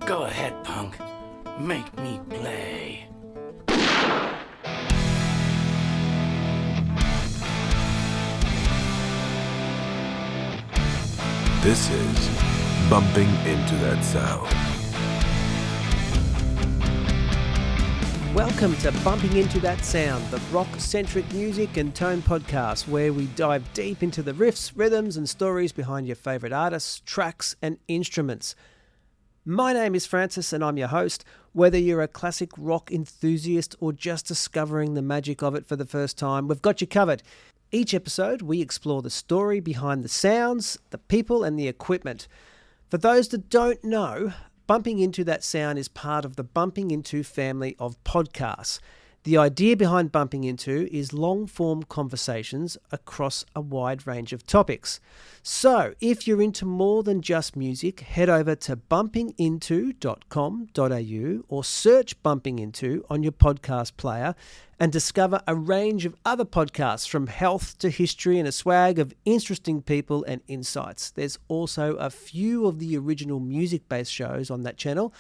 Go ahead, punk. Make me play. This is Bumping Into That Sound. Welcome to Bumping Into That Sound, the rock-centric music and tone podcast where we dive deep into the riffs, rhythms and stories behind your favourite artists, tracks and instruments. My name is Francis and I'm your host. Whether you're a classic rock enthusiast or just discovering the magic of it for the first time, we've got you covered. Each episode, we explore the story behind the sounds, the people and the equipment. For those that don't know, Bumping Into That Sound is part of the Bumping Into family of podcasts. The idea behind Bumping Into is long-form conversations across a wide range of topics. So, if you're into more than just music, head over to bumpinginto.com.au or search Bumping Into on your podcast player and discover a range of other podcasts from health to history and a swag of interesting people and insights. There's also a few of the original music-based shows on that channel.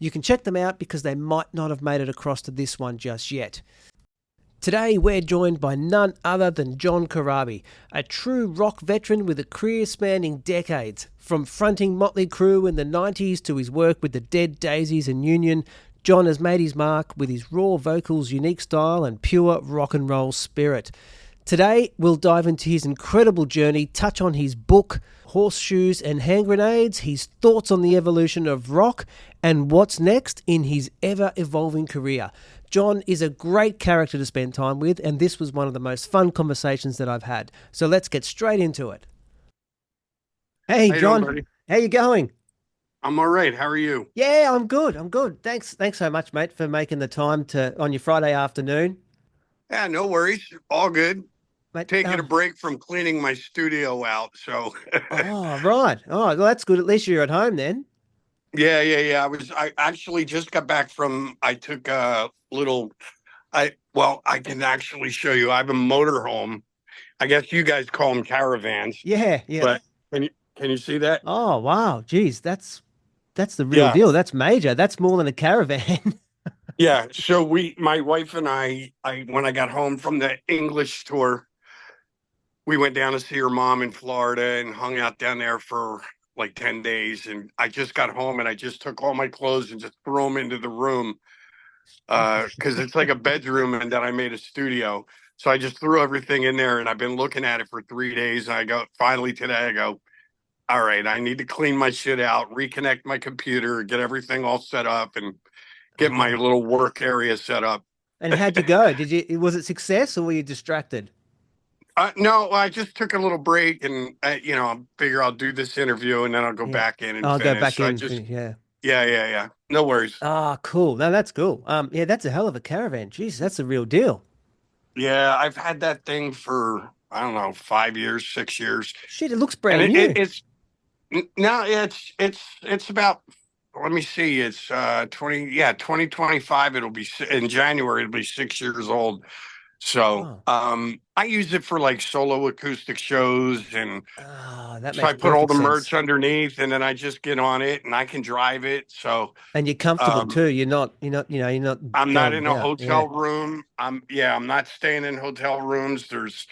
You can check them out because they might not have made it across to this one just yet. Today we're joined by none other than John Corabi, a true rock veteran with a career spanning decades. From fronting Mötley Crüe in the 90s to his work with the Dead Daisies and Union, John has made his mark with his raw vocals, unique style and pure rock and roll spirit. Today we'll dive into his incredible journey, touch on his book, Horseshoes and Hand Grenades, his thoughts on the evolution of rock, and what's next in his ever-evolving career. John is a great character to spend time with, and this was one of the most fun conversations that I've had. So let's get straight into it. Hey, How you John, doing, buddy? how you going? I'm all right. How are you? Yeah, I'm good. Thanks so much, mate, for making the time on your Friday afternoon. Yeah, no worries. All good. Mate, Taking a break from cleaning my studio out. So Oh, right. Oh, well, that's good. At least you're at home then. yeah. I actually just got back I took a little, I can actually show you. I have a motorhome. I guess you guys call them caravans. Yeah. But can you see that? Oh, wow. Geez, that's the real Yeah. deal. That's major. That's more than a caravan. Yeah. So my wife and I when I got home from the English tour, we went down to see her mom in Florida and hung out down there for like 10 days. And I just got home and I just took all my clothes and just threw them into the room because it's like a bedroom and then I made a studio. So I just threw everything in there and I've been looking at it for 3 days. And finally today, I go, all right, I need to clean my shit out, reconnect my computer, get everything all set up and get my little work area set up. And how'd you go? Was it success or were you distracted? No, I just took a little break and, I figure I'll do this interview and then I'll go back in and I'll finish. go back So in. Yeah. Yeah. No worries. Ah, cool. No, that's cool. Yeah, that's a hell of a caravan. Jeez, that's a real deal. Yeah, I've had that thing for, I don't know, 5 years, 6 years. Shit, it looks brand And new. it's about, let me see, it's 2025. It'll be in January, it'll be 6 years old. So, I use it for like solo acoustic shows and that so makes I put all the perfect merch sense. underneath and then I just get on it and I can drive it. So, And you're comfortable too. You're not I'm not going in a about. hotel room. I'm not staying in hotel rooms. There's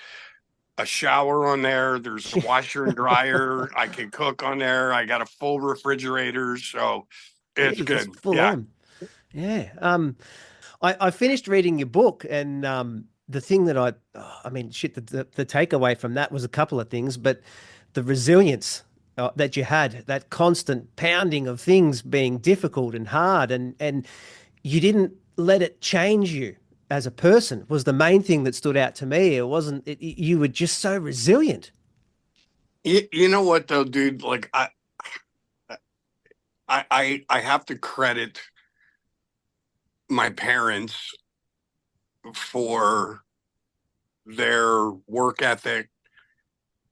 a shower on there. There's a washer and dryer. I can cook on there. I got a full refrigerator. So it's Jeez, good. it's full Yeah. on. Yeah. I finished reading your book and the thing that the takeaway from that was a couple of things, but the resilience that you had, that constant pounding of things being difficult and hard, and you didn't let it change you as a person was the main thing that stood out to me. You were just so resilient. You know what though, dude? Like I have to credit my parents for their work ethic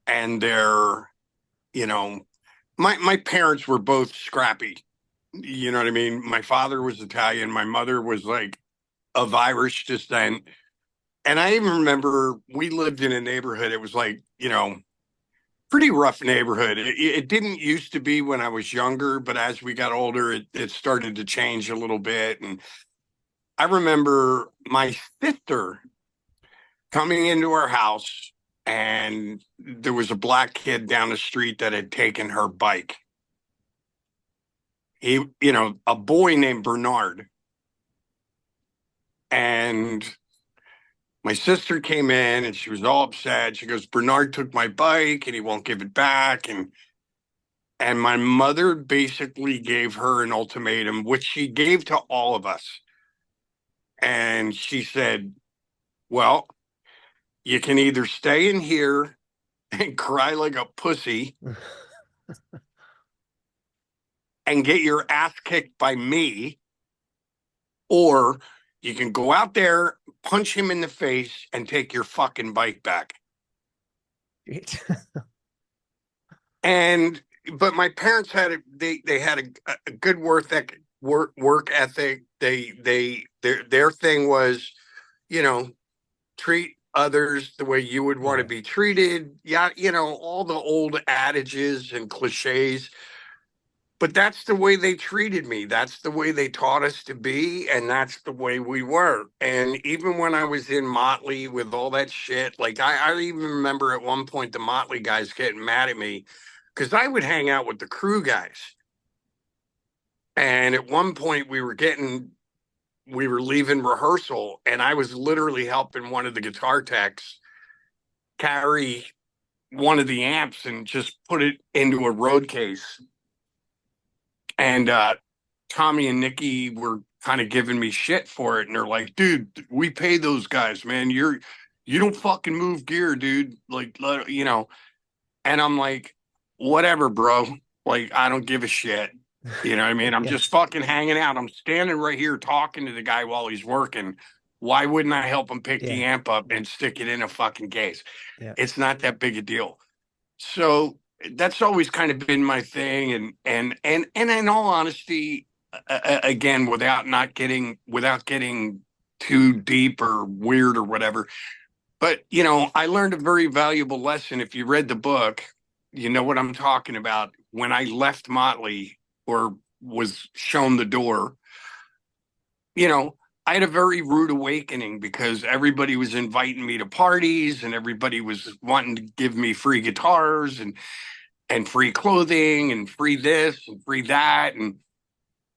and their, my parents were both scrappy. You know what I mean? My father was Italian. My mother was like of Irish descent. And I even remember we lived in a neighborhood. It was like, pretty rough neighborhood. It didn't used to be when I was younger, but as we got older, it started to change a little bit. And I remember my sister coming into our house, and there was a black kid down the street that had taken her bike. A boy named Bernard. And my sister came in and she was all upset. She goes, Bernard took my bike and he won't give it back. And my mother basically gave her an ultimatum, which she gave to all of us. And she said, well, you can either stay in here and cry like a pussy and get your ass kicked by me, or you can go out there, punch him in the face, and take your fucking bike back. But my parents had they had a good work ethic. Their thing was, treat others the way you would want to be treated. Yeah, all the old adages and cliches. But that's the way they treated me. That's the way they taught us to be, and that's the way we were. And even when I was in Mötley with all that shit, like I even remember at one point the Mötley guys getting mad at me because I would hang out with the Crüe guys. And at one point we were leaving rehearsal, and I was literally helping one of the guitar techs carry one of the amps and just put it into a road case. And Tommy and Nikki were kind of giving me shit for it. And they're like, dude, we pay those guys, man. You don't fucking move gear, dude. Like, and I'm like, whatever, bro. Like, I don't give a shit. You know what I mean? I'm just fucking hanging out. I'm standing right here talking to the guy while he's working. Why wouldn't I help him pick the amp up and stick it in a fucking case? It's not that big a deal. So that's always kind of been my thing. And in all honesty, again, without getting too deep or weird or whatever, but I learned a very valuable lesson. If you read the book, you know what I'm talking about. When I left Mötley or was shown the door, I had a very rude awakening because everybody was inviting me to parties and everybody was wanting to give me free guitars and free clothing and free this and free that. And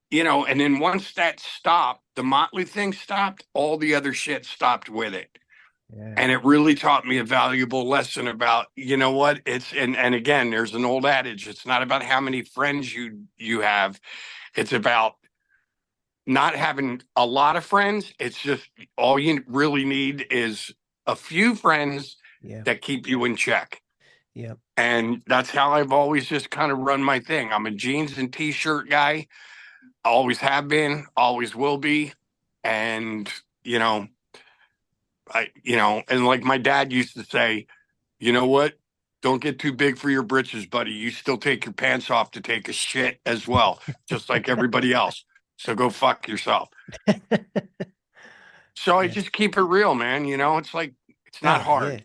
then once that stopped, the Mötley thing stopped, all the other shit stopped with it. Yeah. And it really taught me a valuable lesson about, what it's, and again, there's an old adage. It's not about how many friends you have. It's about not having a lot of friends. It's just all you really need is a few friends that keep you in check. Yeah. And that's how I've always just kind of run my thing. I'm a jeans and t-shirt guy. Always have been, always will be. And, and like my dad used to say, you know what? Don't get too big for your britches, buddy. You still take your pants off to take a shit as well, just like everybody else. So go fuck yourself. So I just keep it real, man. It's like, it's not hard.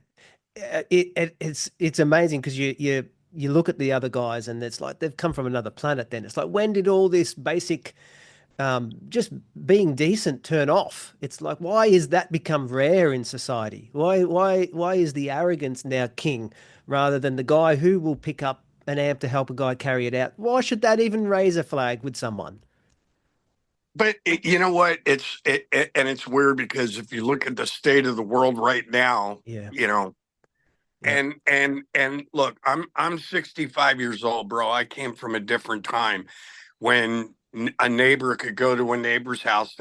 Yeah. It's amazing because you look at the other guys and it's like they've come from another planet. Then it's like, when did all this basic just being decent turn off? It's like, why is that become rare in society? Why is the arrogance now king rather than the guy who will pick up an amp to help a guy carry it out? Why should that even raise a flag with someone? But you know what? And it's weird because if you look at the state of the world right now, and look, I'm 65 years old, bro. I came from a different time when a neighbor could go to a neighbor's house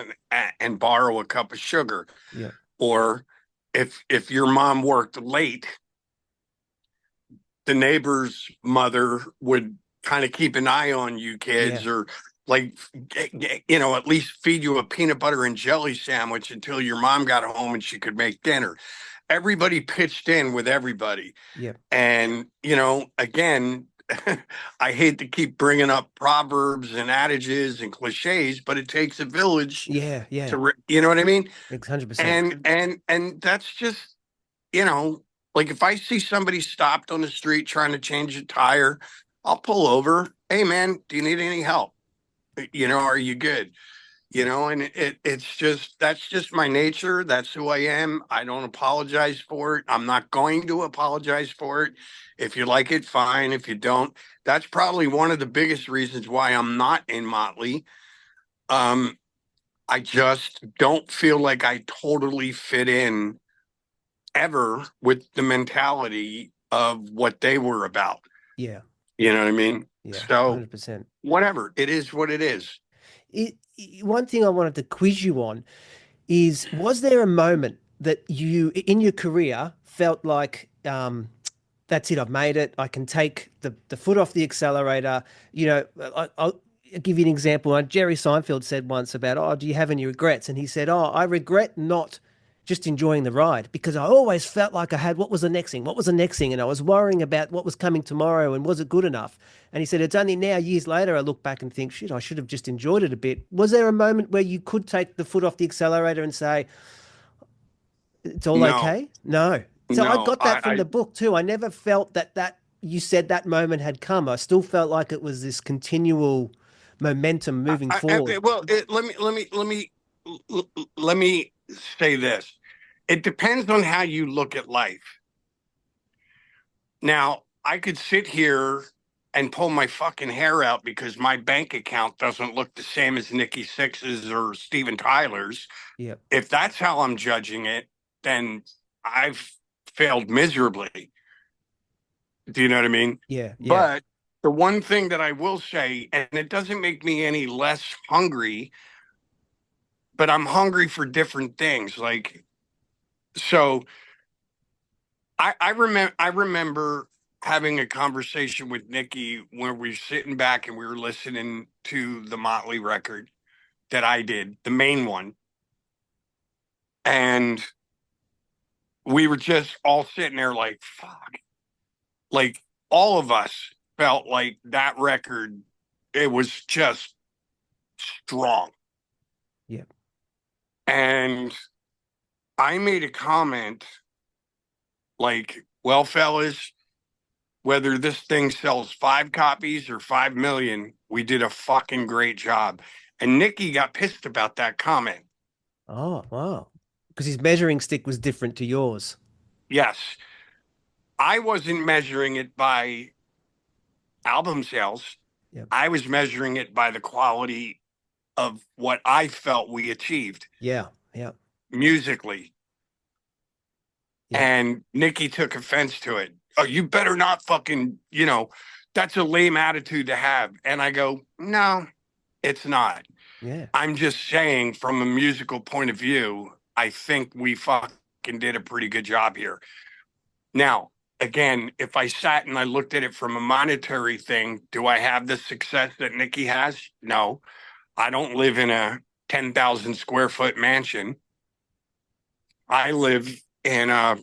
and borrow a cup of sugar. Yeah. Or if your mom worked late, the neighbor's mother would kind of keep an eye on you kids, or like, at least feed you a peanut butter and jelly sandwich until your mom got home and she could make dinner. Everybody pitched in with everybody. Yeah. And, again, I hate to keep bringing up proverbs and adages and cliches, but it takes a village. Yeah. To, you know what I mean? 100%. And that's just, Like if I see somebody stopped on the street trying to change a tire, I'll pull over. Hey man, do you need any help? Are you good? And it's just, that's just my nature. That's who I am. I don't apologize for it. I'm not going to apologize for it. If you like it, fine. If you don't, that's probably one of the biggest reasons why I'm not in Motley. I just don't feel like I totally fit in ever with the mentality of what they were about. Yeah. You know what I mean? Yeah. So 100%. whatever, it is what it is. One thing I wanted to quiz you on is, was there a moment that you, in your career, felt like, that's it, I've made it, I can take the foot off the accelerator? I'll give you an example. Jerry Seinfeld said once about, oh, do you have any regrets? And he said, oh, I regret not just enjoying the ride, because I always felt like I had, what was the next thing? What was the next thing? And I was worrying about what was coming tomorrow and was it good enough? And he said, it's only now, years later, I look back and think, shit, I should have just enjoyed it a bit. Was there a moment where you could take the foot off the accelerator and say, it's all No, okay? No. So I no, got that from the book too. I never felt that you said that moment had come. I still felt like it was this continual momentum moving forward. let me say this. It depends on how you look at life. Now, I could sit here and pull my fucking hair out because my bank account doesn't look the same as Nikki Sixx's or Steven Tyler's. Yeah. If that's how I'm judging it, then I've failed miserably. Do you know what I mean? Yeah. Yeah. But the one thing that I will say, and it doesn't make me any less hungry, but I'm hungry for different things. Like, so I remember having a conversation with Nikki where we were sitting back and we were listening to the Motley record that I did, the main one. And we were just all sitting there like, fuck. Like all of us felt like that record, it was just strong. Yeah. And I made a comment like, well, fellas, whether this thing sells 5 copies or 5 million, we did a fucking great job. And Nikki got pissed about that comment. Oh, wow. Because his measuring stick was different to yours. Yes. I wasn't measuring it by album sales. Yep. I was measuring it by the quality of what I felt we achieved. Yeah. Yeah. Musically. Yeah. And Nikki took offense to it. Oh, you better not fucking, that's a lame attitude to have. And I go, no, it's not. Yeah. I'm just saying from a musical point of view, I think we fucking did a pretty good job here. Now, again, if I sat and I looked at it from a monetary thing, do I have the success that Nikki has? No, I don't live in a 10,000 square foot mansion. I live in a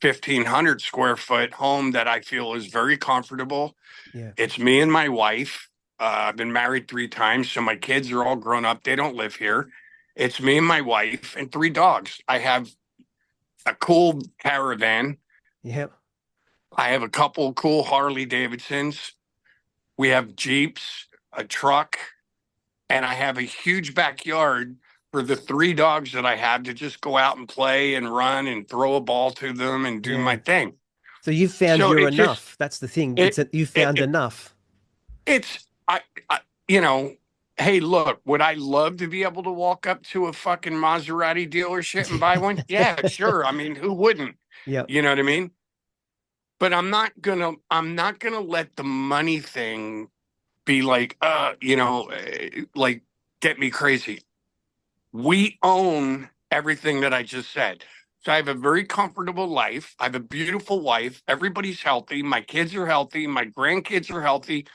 1,500 square foot home that I feel is very comfortable. Yeah. It's me and my wife. I've been married 3 times, so my kids are all grown up. They don't live here. It's me and my wife and 3 dogs. I have a cool caravan. Yep. I have a couple cool Harley Davidsons. We have Jeeps, a truck, and I have a huge backyard for the 3 dogs that I have to just go out and play and run and throw a ball to them and do my thing. So you've found So your it enough. just- That's the thing. it- You found enough. It's, hey, look, would I love to be able to walk up to a fucking Maserati dealership and buy one? Yeah, sure. I mean, who wouldn't? Yeah. You know what I mean? But I'm not gonna let the money thing be like, like get me crazy. We own everything that I just said. So I have a very comfortable life. I have a beautiful wife. Everybody's healthy. My kids are healthy. My grandkids are healthy.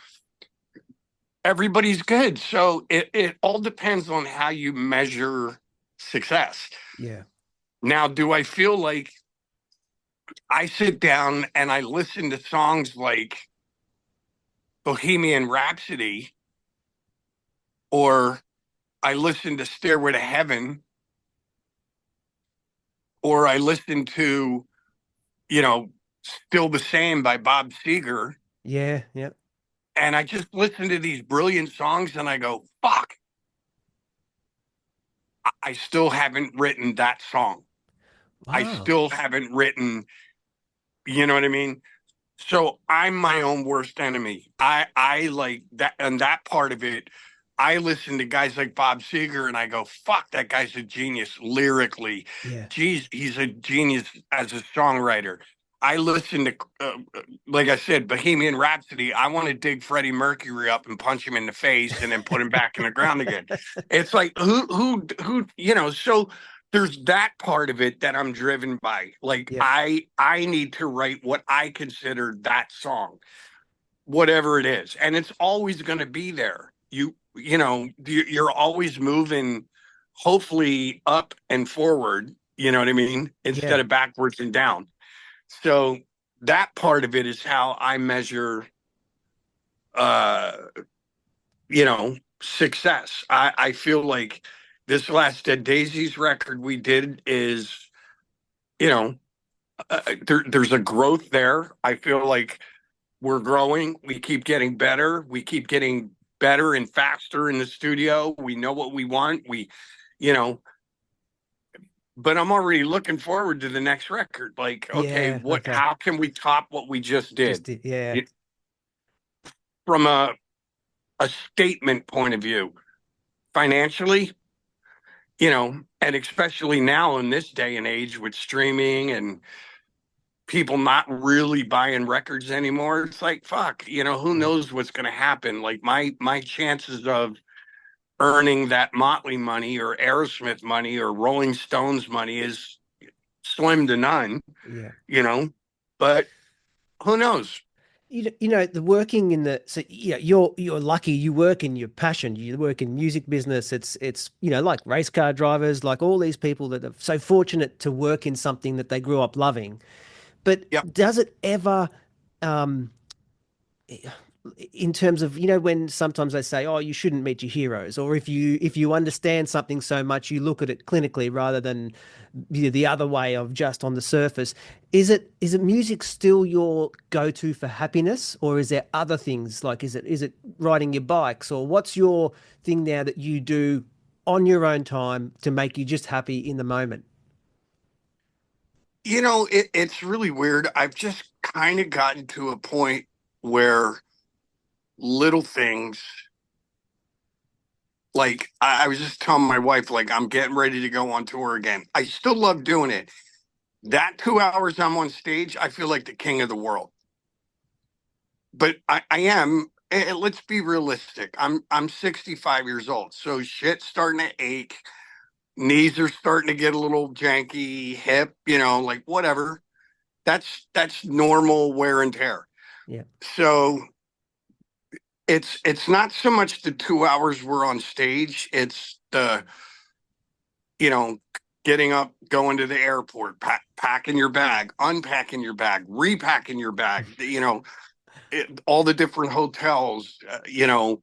Everybody's good. So it all depends on how you measure success. Yeah. Now, do I feel like I sit down and I listen to songs like Bohemian Rhapsody, or I listen to Stairway to Heaven, or I listen to you know, Still the Same by Bob Seger. Yeah, yeah. And I just listen to these brilliant songs and I go, fuck, I still haven't written that song. I Wow. still haven't written, you know what I mean? So I'm my own worst enemy. I like that, and that part of it. I listen to guys like Bob Seger, and I go, "Fuck, that guy's a genius lyrically. Yeah. Geez, he's a genius as a songwriter." I listen to, like I said, Bohemian Rhapsody. I want to dig Freddie Mercury up and punch him in the face, and then put him back in the ground again. It's like who, you know. So there's that part of it that I'm driven by. Like Yeah. I need to write what I consider that song, whatever it is, and it's always going to be there. You know you're always moving, hopefully up and forward. You know what I mean, instead Yeah. of backwards and down. So that part of it is how I measure, uh, success. I feel like this last Dead Daisies record we did is, you know, there's a growth there. I feel like we're growing. We keep getting better. We keep getting better and faster in the studio. We know what we want. You know, but I'm already looking forward to the next record. Like, okay, Yeah. Okay. how can we top what we just Just did? did. Yeah. It, from a statement point of view, financially, and especially now in this day and age with streaming and people not really buying records anymore. It's like, fuck, who Yeah. knows what's going to happen? Like my chances of earning that Motley money or Aerosmith money or Rolling Stones money is slim to none, Yeah. but who knows? The working in the so yeah, you're lucky you work in your passion, you work in music business. It's like race car drivers, like all these people that are so fortunate to work in something that they grew up loving. But Yep. does it ever um in terms of when sometimes they say, oh, you shouldn't meet your heroes, or if you understand something so much you look at it clinically rather than the other way of just on the surface, is it music still your go-to for happiness, or is there other things, like is it riding your bikes, or what's your thing now that you do on your own time to make you just happy in the moment? It's really weird. I've just kind of gotten to a point where little things, like I was just telling my wife, like I'm getting ready to go on tour again. I still love doing it. That 2 hours I'm on stage, I feel like the king of the world. But I am. Let's be realistic. I'm 65 years old, so shit's starting to ache. Knees are starting to get a little janky. Hip, like whatever. That's normal wear and tear. Yeah. So it's not so much the 2 hours we're on stage. It's the you know getting up, going to the airport, packing your bag, unpacking your bag, repacking your bag. All the different hotels, and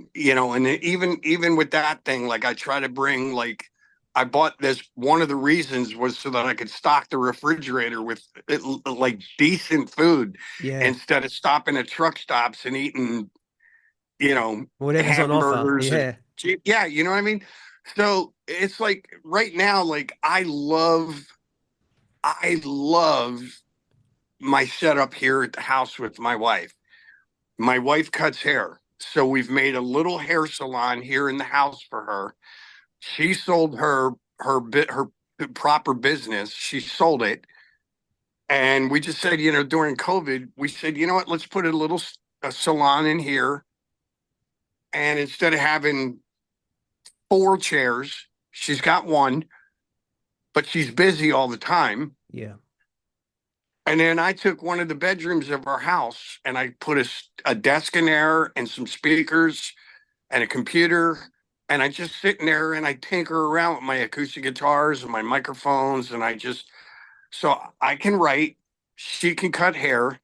even with that thing, like I try to bring, like I bought this. One of the reasons was so that I could stock the refrigerator with like decent food Yeah. instead of stopping at truck stops and eating, Whatever's on offer. hamburgers and Yeah. yeah, you know what I mean. So it's like right now, like I love my setup here at the house with my wife. My wife cuts hair. So we've made a little hair salon here in the house for her. She sold her proper business. She sold it. And we just said, during COVID, we said, you know what, let's put a salon in here. And instead of having 4 chairs, she's got one, but she's busy all the time. Yeah. And then I took one of the bedrooms of our house and I put a desk in there and some speakers and a computer. And I just sit in there and I tinker around with my acoustic guitars and my microphones. And so I can write, she can cut hair.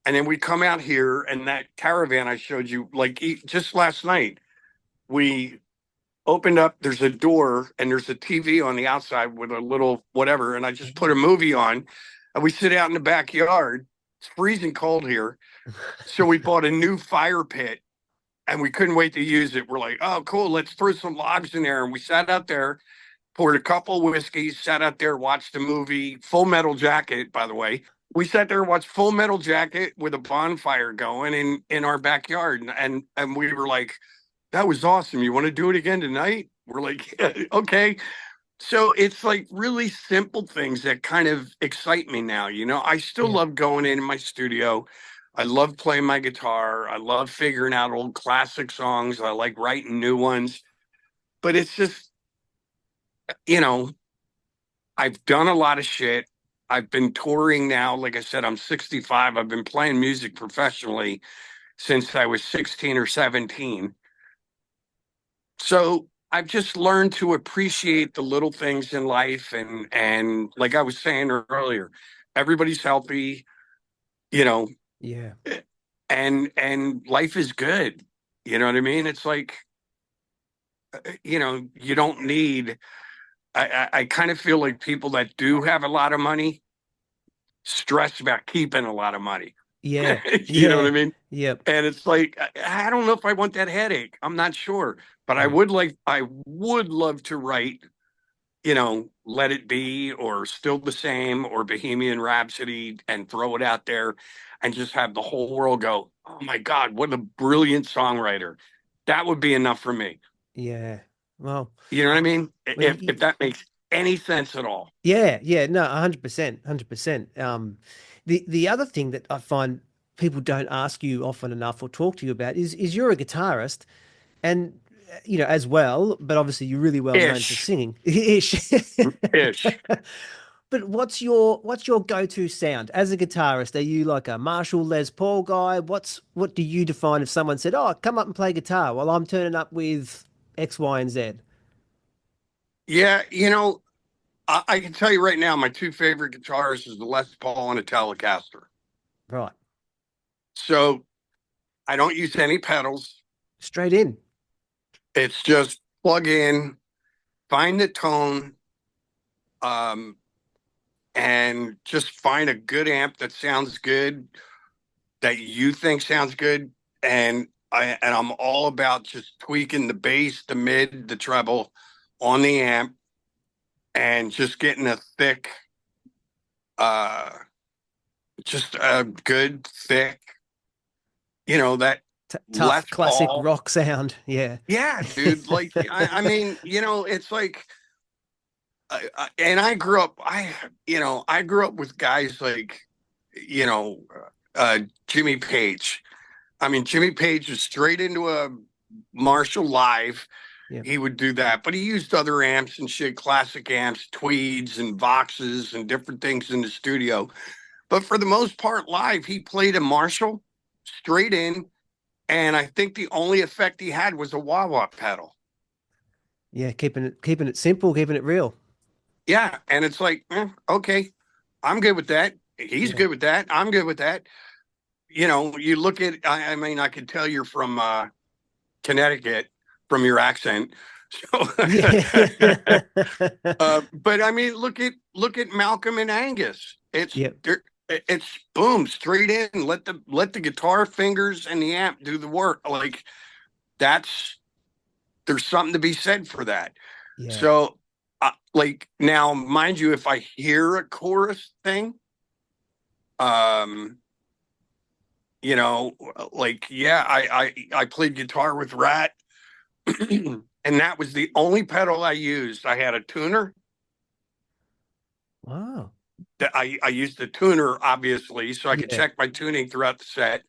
And then we come out here, and that caravan I showed you, like just last night, we opened up, there's a door and there's a TV on the outside with a little whatever. And I just put a movie on. and we sit out in the backyard. It's freezing cold here. So we bought a new fire pit and we couldn't wait to use it. We're like, oh, cool. Let's throw some logs in there. And we sat out there, poured a couple of whiskeys, sat out there, watched the movie Full Metal Jacket, by the way. We sat there and watched Full Metal Jacket with a bonfire going in our backyard. And we were like, that was awesome. You want to do it again tonight? We're like, yeah, okay. So it's like really simple things that kind of excite me now. I still Yeah. love going in my studio. I love playing my guitar. I love figuring out old classic songs. I like writing new ones. But it's just, you know, I've done a lot of shit. I've been touring now. Like I said, I'm 65. I've been playing music professionally since I was 16 or 17. So I've just learned to appreciate the little things in life. And like I was saying earlier, everybody's healthy, you know, Yeah. and life is good. You know what I mean? It's like, you don't need, I kind of feel like people that do have a lot of money stress about keeping a lot know Yeah. what I Yeah. mean? Yep. And it's like, I don't know if I want that headache. I'm not sure, but Yeah. I would love to write, Let It Be or Still the Same or Bohemian Rhapsody and throw it out there and just have the whole world go, oh my God, what a brilliant songwriter. That would be enough for me. Yeah. Well, You know what I mean? well, If that makes any sense at all. yeah, yeah, no, 100%, 100%. The other thing that I find people don't ask you often enough or talk to you about is you're a guitarist, and as well, but obviously you're really well known for Ish, singing. Ish. ish. But what's your go-to sound as a guitarist? Are you like a Marshall Les Paul guy? What do you define if someone said, "Oh, come up and play guitar"? Well, I'm turning up with X, Y, and Z. Yeah, I can tell you right now, my two favorite guitars is the Les Paul and a Telecaster. Right. So I don't use any pedals. Straight in. It's just plug in, find the tone, um, and just find a good amp that sounds good, that you think sounds good. And I'm all about just tweaking the bass, the mid, the treble on the amp, and just getting a thick, uh, just a good thick, that Tough Les classic Paul. rock sound. Yeah. Yeah, dude. Like, I mean, it's like, and I grew up with guys like, you know, Jimmy Page. I mean, Jimmy Page was straight into a Marshall Live. Yeah. He would do that, but he used other amps and shit, classic amps, Tweeds and Voxes and different things in the studio. But for the most part, live, he played a Marshall straight in. And I think the only effect he had was a wah-wah pedal. Yeah, keeping it simple, keeping it real. Yeah. And it's like, okay, I'm good with that. He's Yeah. good with that. I'm good with that. You look at, I mean, I can tell you're from Connecticut from your accent. So, Yeah. but I mean, look at Malcolm and Angus. Yep. It's boom, straight in. Let the guitar fingers and the amp do the work. Like there's something to be said for that. Yeah. So, like now, mind you, if I hear a chorus thing, um, like yeah, I played guitar with Rat, and that was the only pedal I used. I had a tuner. Wow. That I used the tuner obviously, so I could Yeah. check my tuning throughout the set.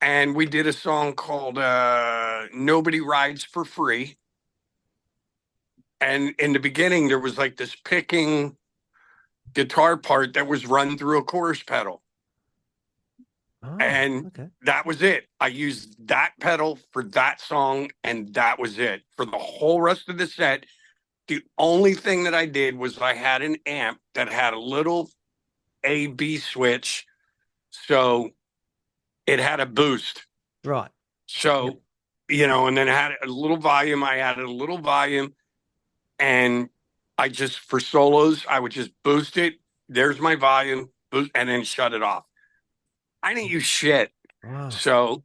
And we did a song called "Nobody Rides for Free." And in the beginning, there was like this picking guitar part that was run through a chorus pedal. Oh, And okay. that was it. I used that pedal for that song, and that was it. For the whole rest of the set, the only thing that I did was I had an amp that had a little A/B switch. So it had a boost. Right. Yep. So, and then it had a little volume. I added a little volume, and I just, for solos, I would just boost it there's my volume, and then shut it off. I didn't use shit. Wow. So,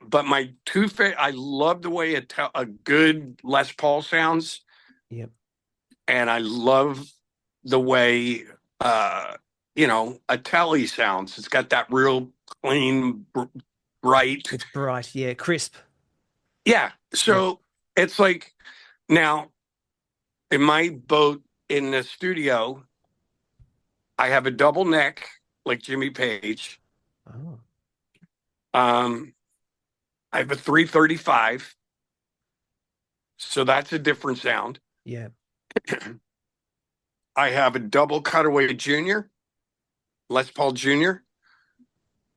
but my two favorite, I love the way a good Les Paul sounds. Yep. And I love the way, a Telly sounds. It's got that real clean, bright. It's bright. Yeah. Crisp. Yeah. So it's like now in my boat in the studio, I have a double neck like Jimmy Page. Oh. I have a 335. So that's a different sound. Yeah. I have a double cutaway junior, Les Paul Jr.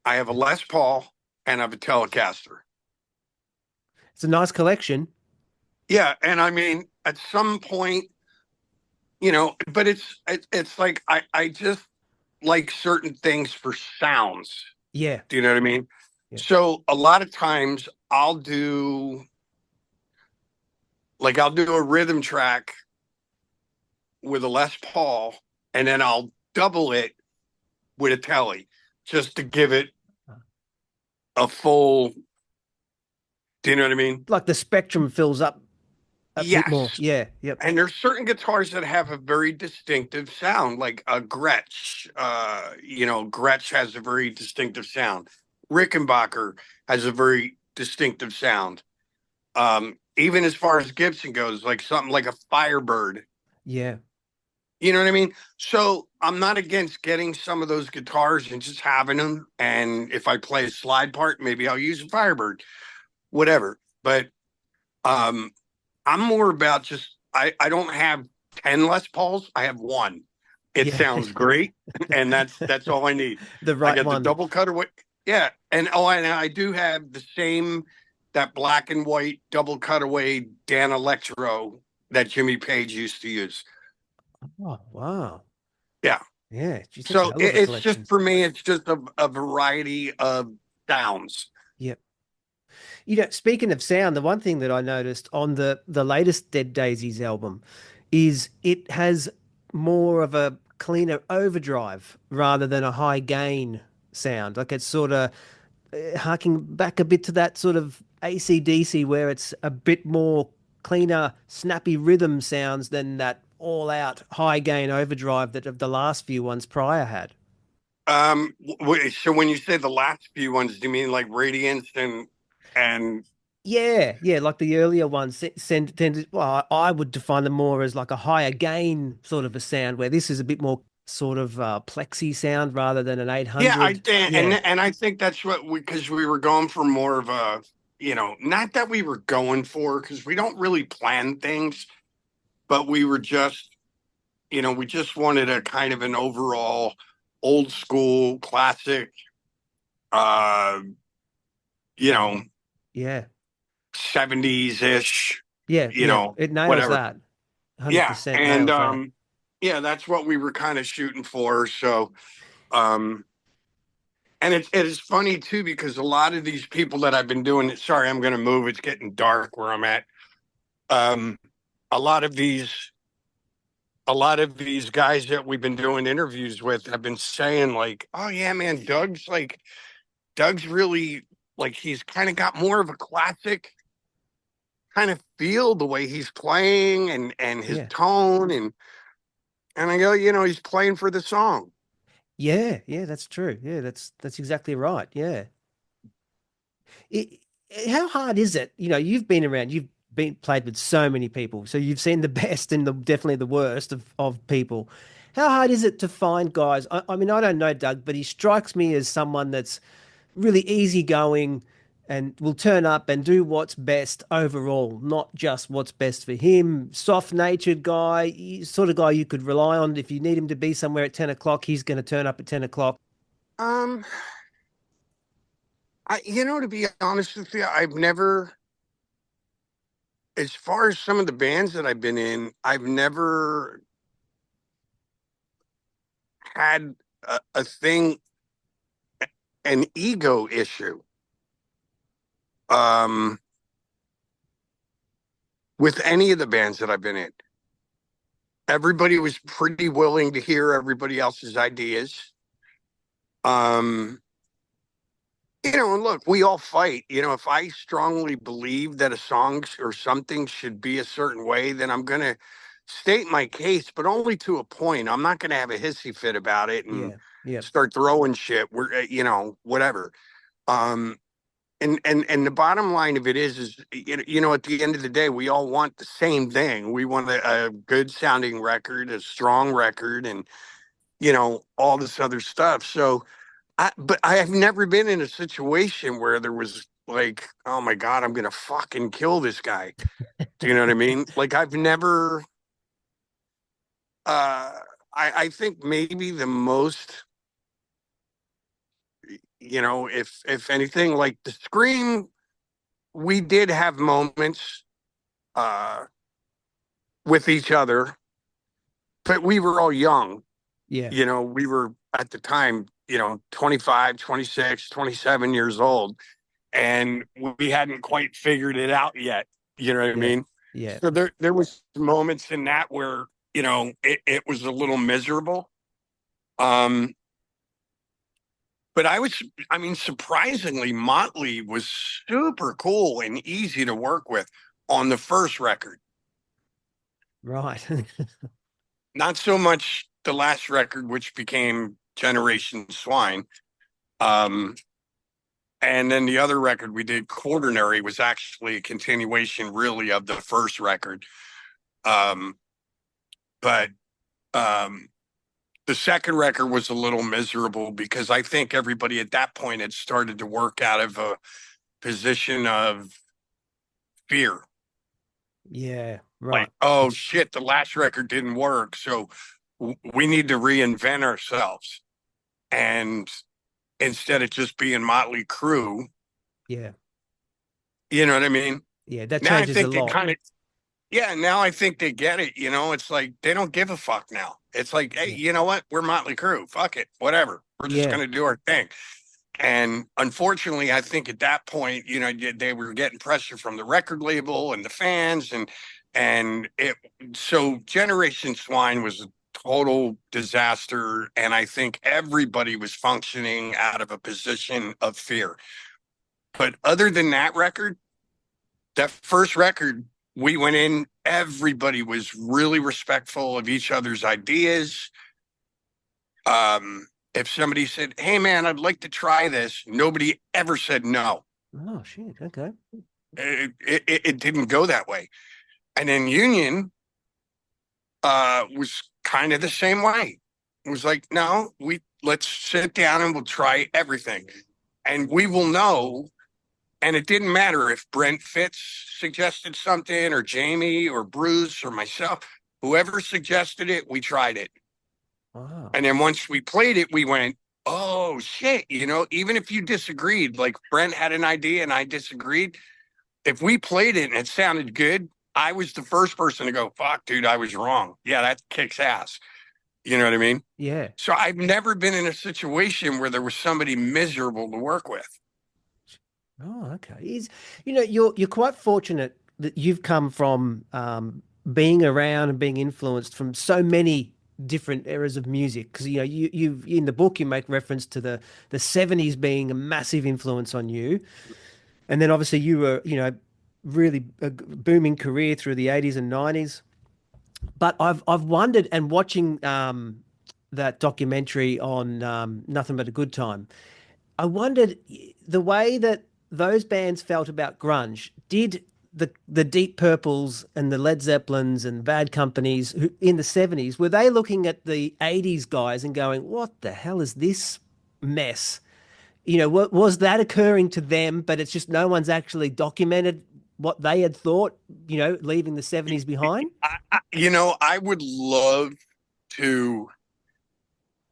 I have a Les Paul and I have a Telecaster. It's a nice collection. Yeah. And I mean, at some point, but it's like I just like certain things for sounds. Yeah. Do you know what I mean? Yeah. So a lot of times I'll do a rhythm track with a Les Paul, and then I'll double it with a Telly just to give it a full. Do you know what I mean? Like the spectrum fills up a bit more. Yeah. Yep. And there's certain guitars that have a very distinctive sound, like a Gretsch. Gretsch has a very distinctive sound. Rickenbacker has a very distinctive sound. Even as far as Gibson goes, like something like a Firebird. Yeah. You know what I mean? So I'm not against getting some of those guitars and just having them. And if I play a slide part, maybe I'll use a Firebird, whatever. But I'm more about just I don't have 10 Les Pauls. I have one. It sounds great, and that's all I need. The right I got one. the double cutaway. Yeah, and I do have the same that black and white double cutaway Dan Electro that Jimmy Page used to use. Oh, wow. Yeah. Yeah. So it's just, for me, it's just a variety of sounds. Yep. Speaking of sound, the one thing that I noticed on the latest Dead Daisies album is it has more of a cleaner overdrive rather than a high gain sound. Like it's sort of harking back a bit to that sort of AC/DC where it's a bit more cleaner, snappy rhythm sounds than that all out high gain overdrive that of the last few ones prior had. So when you say the last few ones, do you mean like Radiance and Yeah, like the earlier ones tended. Well, I would define them more as like a higher gain sort of a sound, where this is a bit more sort of plexi sound rather than an 800. And I think that's what because we were going for more of a, not that we were going for, because we don't really plan things, but we were just, we just wanted a kind of an overall old school classic, Yeah. 70s ish. Yeah. It nails whatever. that. 100% and nails that. that's what we were kind of shooting for. So, and it is funny too, because a lot of these people that I've been doing it. Sorry, I'm going to move. It's getting dark where I'm at. A lot of these guys that we've been doing interviews with have been saying like, oh yeah, man, Doug's really like, he's kind of got more of a classic kind of feel the way he's playing and his tone and I go, he's playing for the song. Yeah, that's true. Yeah, that's exactly right. Yeah. How hard is it? You've been around, you've played with so many people, so you've seen the best and definitely the worst of people. How hard is it to find guys? I mean, I don't know Doug, but he strikes me as someone that's really easygoing and will turn up and do what's best overall, not just what's best for him. Soft-natured guy, sort of guy you could rely on. If you need him to be somewhere at 10 o'clock, he's going to turn up at 10 o'clock. To be honest with you, I've never, as far as some of the bands that I've been in, I've never had a thing, an ego issue. With any of the bands that I've been in. everybody was pretty willing to hear everybody else's ideas. Um, and look, we all fight. If I strongly believe that a song or something should be a certain way, then I'm going to state my case, but only to a point. I'm not going to have a hissy fit about it and Yeah. Yeah. start throwing shit. Whatever. Um, and the bottom line of it is at the end of the day, we all want the same thing. We want a good sounding record, a strong record, and all this other stuff. So, but I have never been in a situation where there was like, oh my God, I'm gonna fucking kill this guy. Do you know what I mean? Like I've never. Uh, I think maybe the most, if anything, like the Scream, we did have moments uh with each other, but we were all young. Yeah. We were at the time, 25, 26, 27 years old, and we hadn't quite figured it out yet. You know what I Yeah. mean? Yeah. So there was moments in that where, it was a little miserable. Um, but surprisingly, Motley was super cool and easy to work with on the first record. Right. Not so much the last record, which became Generation Swine. Um, and then the other record we did, Quaternary, was actually a continuation, really, of the first record. Um, but the second record was a little miserable because I think everybody at that point had started to work out of a position of fear. Yeah. Right. Like, oh shit, the last record didn't work. So we need to reinvent ourselves. And instead of just being Mötley Crüe, Yeah. you know what I mean? Yeah. That Now I changes a think they lot. kind of, yeah, now I think they get it. It's like they don't give a fuck now. It's like, hey, Yeah. you know what? We're Mötley Crüe. Fuck it. Whatever. We're just Yeah. going to do our thing. And unfortunately, I think at that point, they were getting pressure from the record label and the fans, and so Generation Swine was a total disaster. And I think everybody was functioning out of a position of fear. But other than that first record, we went in, everybody was really respectful of each other's ideas. If somebody said, hey man, I'd like to try this, nobody ever said no. Oh shit. Okay. It didn't go that way. And then Union was kind of the same way. It was like, no, let's sit down and we'll try everything. And we will know. And it didn't matter if Brent Fitz suggested something or Jamie or Bruce or myself, whoever suggested it, we tried it. Wow. And then once we played it, we went, oh shit, even if you disagreed, like Brent had an idea and I disagreed, if we played it and it sounded good, I was the first person to go, fuck, dude, I was wrong. Yeah, that kicks ass. You know what I mean? Yeah. So I've never been in a situation where there was somebody miserable to work with. Oh, okay. You're quite fortunate that you've come from being around and being influenced from so many different eras of music. Because you've in the book you make reference to the 70s being a massive influence on you, and then obviously you were really a booming career through the 80s and 90s. But I've wondered, and watching that documentary on Nothing But a Good Time, I wondered the way that those bands felt about grunge. Did the Deep Purples and the Led Zeppelins and Bad Companies in the 70s, were they looking at the 80s guys and going, what the hell is this mess? Was that occurring to them, but it's just no one's actually documented what they had thought, leaving the 70s behind? I would love to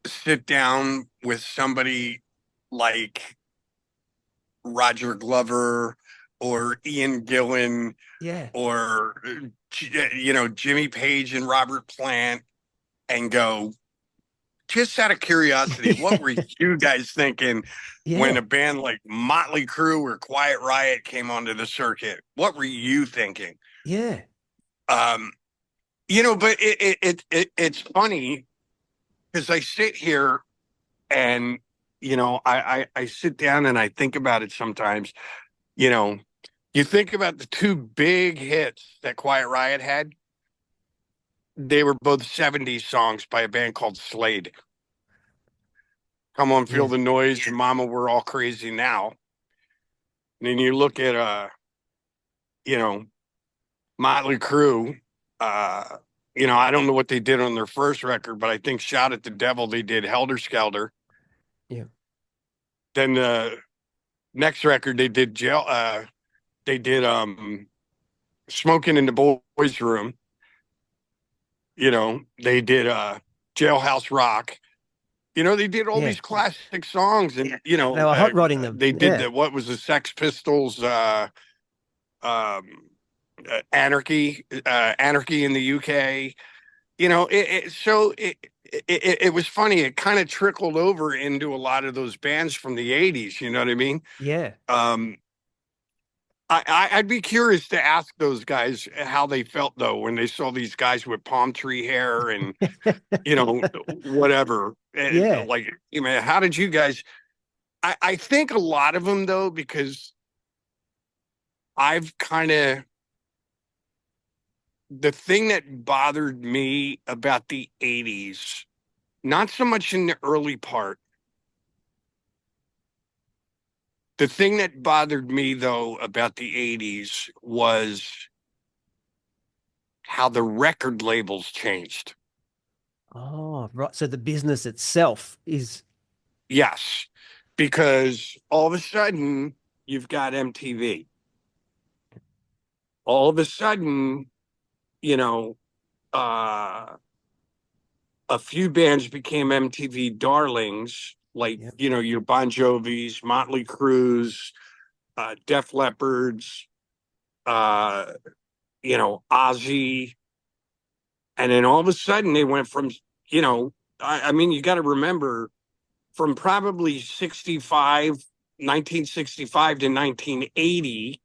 sit down with somebody like Roger Glover or Ian Gillan Yeah. or Jimmy Page and Robert Plant and go, just out of curiosity, what were you guys thinking when Yeah. a band like Mötley Crüe or Quiet Riot came onto the circuit? What were you thinking? Yeah. Um, But it's funny because I sit here and I sit down and I think about it sometimes. You know, you think about the two big hits that Quiet Riot had. They were both 70s songs by a band called Slade. Come on, feel Yeah. the noise, and Mama, we're all crazy now. And then you look at you know, Mötley Crüe. I don't know what they did on their first record, but I think Shout at the Devil they did Helter Skelter. Yeah. Then the next record they did Smoking in the Boys Room. They did Jailhouse Rock. They did all Yeah. these classic songs, and They were hot rodding them. they did Yeah. what was the Sex Pistols um Anarchy in the UK. It was funny. It kind of trickled over into a lot of those bands from the 80s, you know what I mean? Yeah. I'd be curious to ask those guys how they felt though when they saw these guys with palm tree hair and whatever. Yeah. Like, how did you guys? I think a lot of them though, because I've kind of the thing that bothered me about the 80s, not so much in the early part. The thing that bothered me though about the 80s was how the record labels changed. Oh, right. So the business itself is, Yes, because all of a sudden you've got MTV. All of a sudden, you know, uh, a few bands became MTV darlings, like, yep. Your Bon Jovis, Mötley Crües, Def Leppards, uh, Ozzy. And then all of a sudden they went from, I mean, you got to remember from probably 1965 to 1980,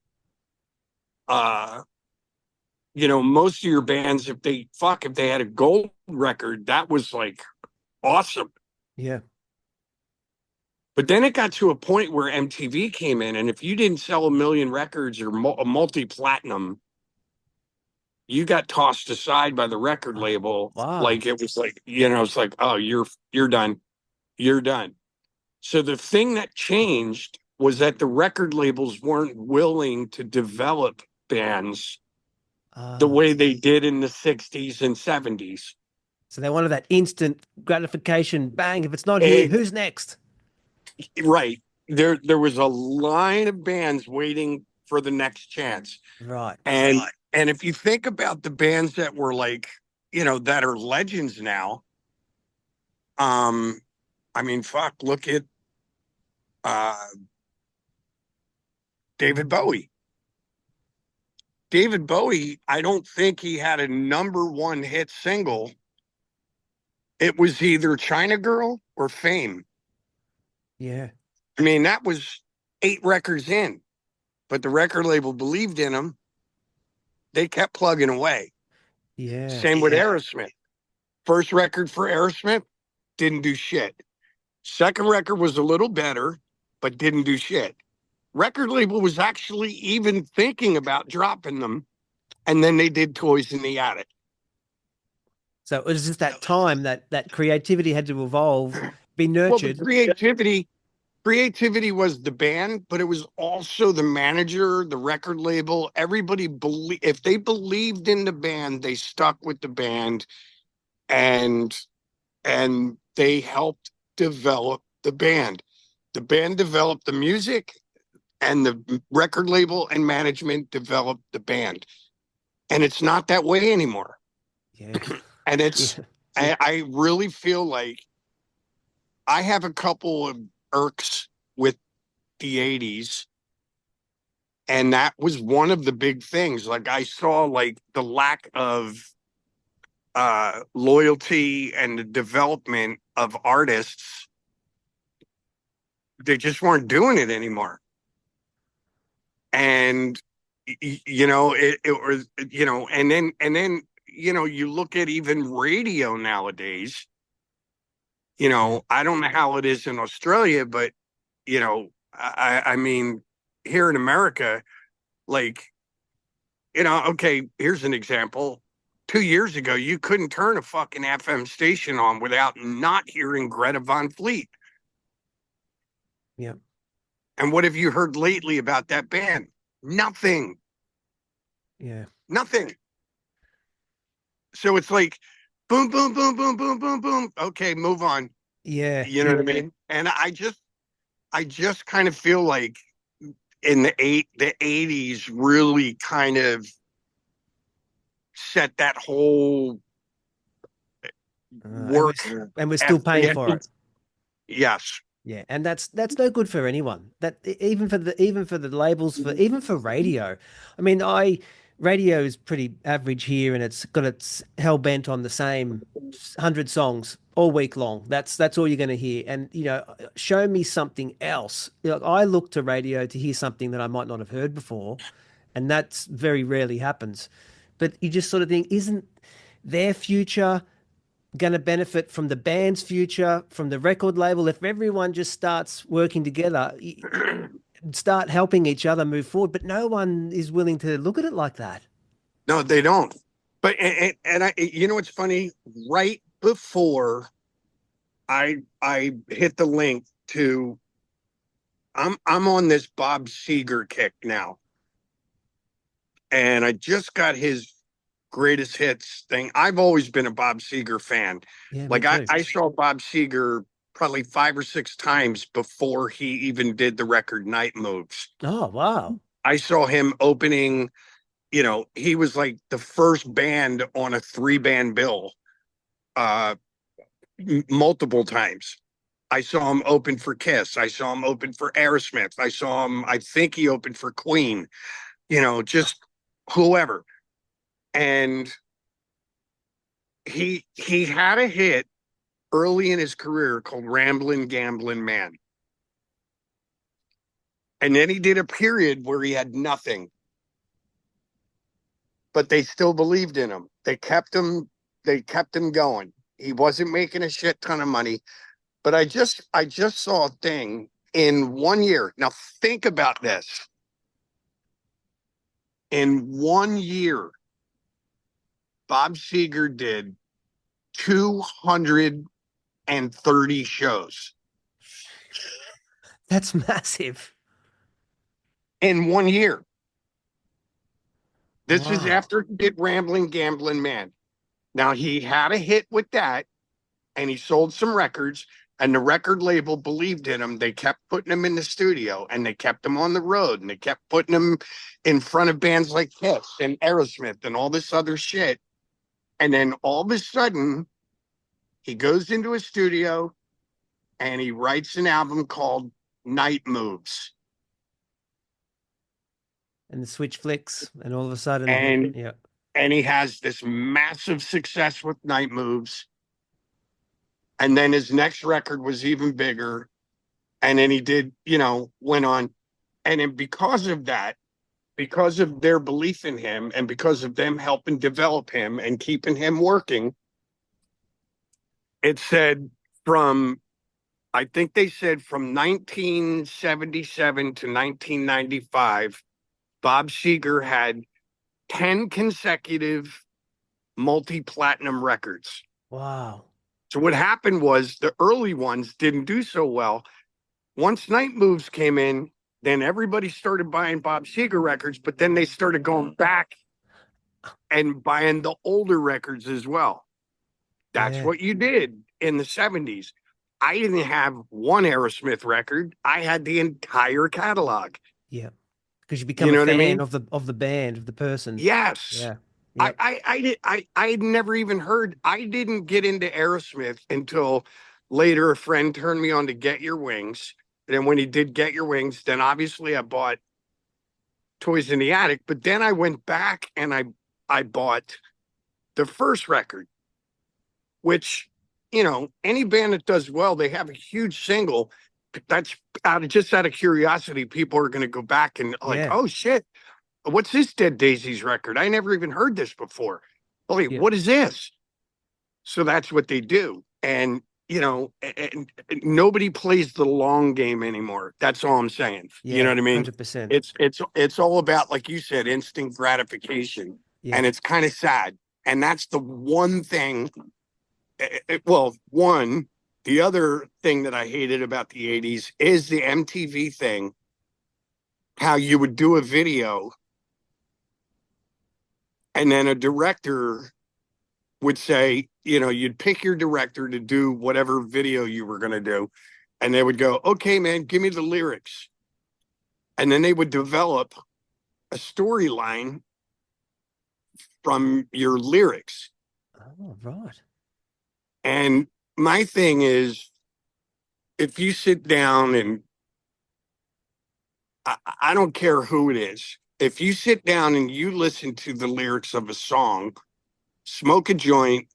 most of your bands, if they had a gold record, that was like awesome. Yeah. But then it got to a point where MTV came in, and if you didn't sell a million records or a multi-platinum, you got tossed aside by the record label. Wow. Like it was like, it's like, oh, you're done. You're done. So the thing that changed was that the record labels weren't willing to develop bands the way they did in the 60s and 70s. So they wanted that instant gratification. Bang. If it's not here, who's next? Right. There was a line of bands waiting for the next chance. Right. And if you think about the bands that were like, that are legends now, I mean, fuck, look at David Bowie. David Bowie, I don't think he had a number one hit single. It was either China Girl or Fame. Yeah. I mean, that was 8 records in, but the record label believed in him. They kept plugging away. Yeah. Same with Aerosmith. First record for Aerosmith, didn't do shit. Second record was a little better, but didn't do shit. Record label was actually even thinking about dropping them, and then they did Toys in the Attic. So it was just that time that creativity had to evolve, be nurtured. Well, creativity was the band, but it was also the manager, the record label. Everybody if they believed in the band, they stuck with the band, and they helped develop the band. The band developed the music, and the record label and management developed the band. And it's not that way anymore. Yeah. And it's, I really feel like I have a couple of irks with the 80s. And that was one of the big things. Like I saw like the lack of loyalty and the development of artists. They just weren't doing it anymore. And it was, and then you look at even radio nowadays, I don't know how it is in Australia, but, I mean, here in America, like, okay, here's an example. 2 years ago, you couldn't turn a fucking FM station on without not hearing Greta Van Fleet. Yeah. And what have you heard lately about that band? Nothing. Yeah. Nothing. So it's like, boom, boom, boom, boom, boom, boom, boom. Okay, move on. Yeah. You know what I mean? And I just kind of feel like in the 80s really kind of set that whole work. And we're still paying for it. Yes. Yeah, and that's no good for anyone. That even for the labels, even for radio. I mean, radio is pretty average here, and it's got its hell bent on the same 100 songs all week long. That's all you're going to hear. And show me something else. I look to radio to hear something that I might not have heard before, and that's very rarely happens. But you just sort of think, isn't their future going to benefit from the band's future, from the record label? If everyone just starts working together, start helping each other move forward, but no one is willing to look at it like that. No, they don't. But and I, it's funny. Right before I hit the link to, I'm on this Bob Seger kick now, and I just got his greatest hits thing. I've always been a Bob Seger fan. Yeah, like I saw Bob Seger probably 5 or 6 times before he even did the record Night Moves. Oh, wow. I saw him opening, he was like the first band on a 3-band bill multiple times. I saw him open for Kiss. I saw him open for Aerosmith. I think he opened for Queen, just whoever. And he had a hit early in his career called Ramblin' Gamblin' Man. And then he did a period where he had nothing. But they still believed in him. They kept him going. He wasn't making a shit ton of money. But I just saw a thing in 1 year. Now think about this. In 1 year, Bob Seger did 230 shows. That's massive. In 1 year. This Wow. is after he did Ramblin' Gamblin' Man. Now, he had a hit with that, and he sold some records, and the record label believed in him. They kept putting him in the studio, and they kept him on the road, and they kept putting him in front of bands like Kiss and Aerosmith and all this other shit. And then all of a sudden, he goes into a studio and he writes an album called Night Moves. And the switch flicks, and all of a sudden, and he has this massive success with Night Moves. And then his next record was even bigger. And then he did, went on. And then because of that, because of their belief in him and because of them helping develop him and keeping him working, it said I think they said from 1977 to 1995, Bob Seger had 10 consecutive multi-platinum records. Wow. So what happened was the early ones didn't do so well. Once Night Moves came in, then everybody started buying Bob Seger records, but then they started going back and buying the older records as well. That's what you did in the 70s. I didn't have one Aerosmith record. I had the entire catalog. Yeah. Because you become a fan of the band, of the person. Yes. Yeah. Yep. I had never even heard. I didn't get into Aerosmith until later. A friend turned me on to Get Your Wings. And then when he did Get Your Wings, then obviously I bought Toys in the Attic. But then I went back and I bought the first record, which, any band that does well, they have a huge single. That's out of curiosity. People are going to go back and oh shit, what's this Dead Daisies record? I never even heard this before. Wait, Yeah. what is this? So that's what they do. And, and nobody plays the long game anymore. That's all I'm saying. You know Yeah. what I mean? 100%. It's all about, like you said, instant gratification. Yeah. And it's kind of sad. And that's the one thing. Well, one, the other thing that I hated about the 80s is the MTV thing, how you would do a video and then a director would say, you'd pick your director to do whatever video you were going to do. And they would go, okay, man, give me the lyrics. And then they would develop a storyline from your lyrics. Oh, right. And my thing is, if you sit down and I don't care who it is, if you sit down and you listen to the lyrics of a song, smoke a joint,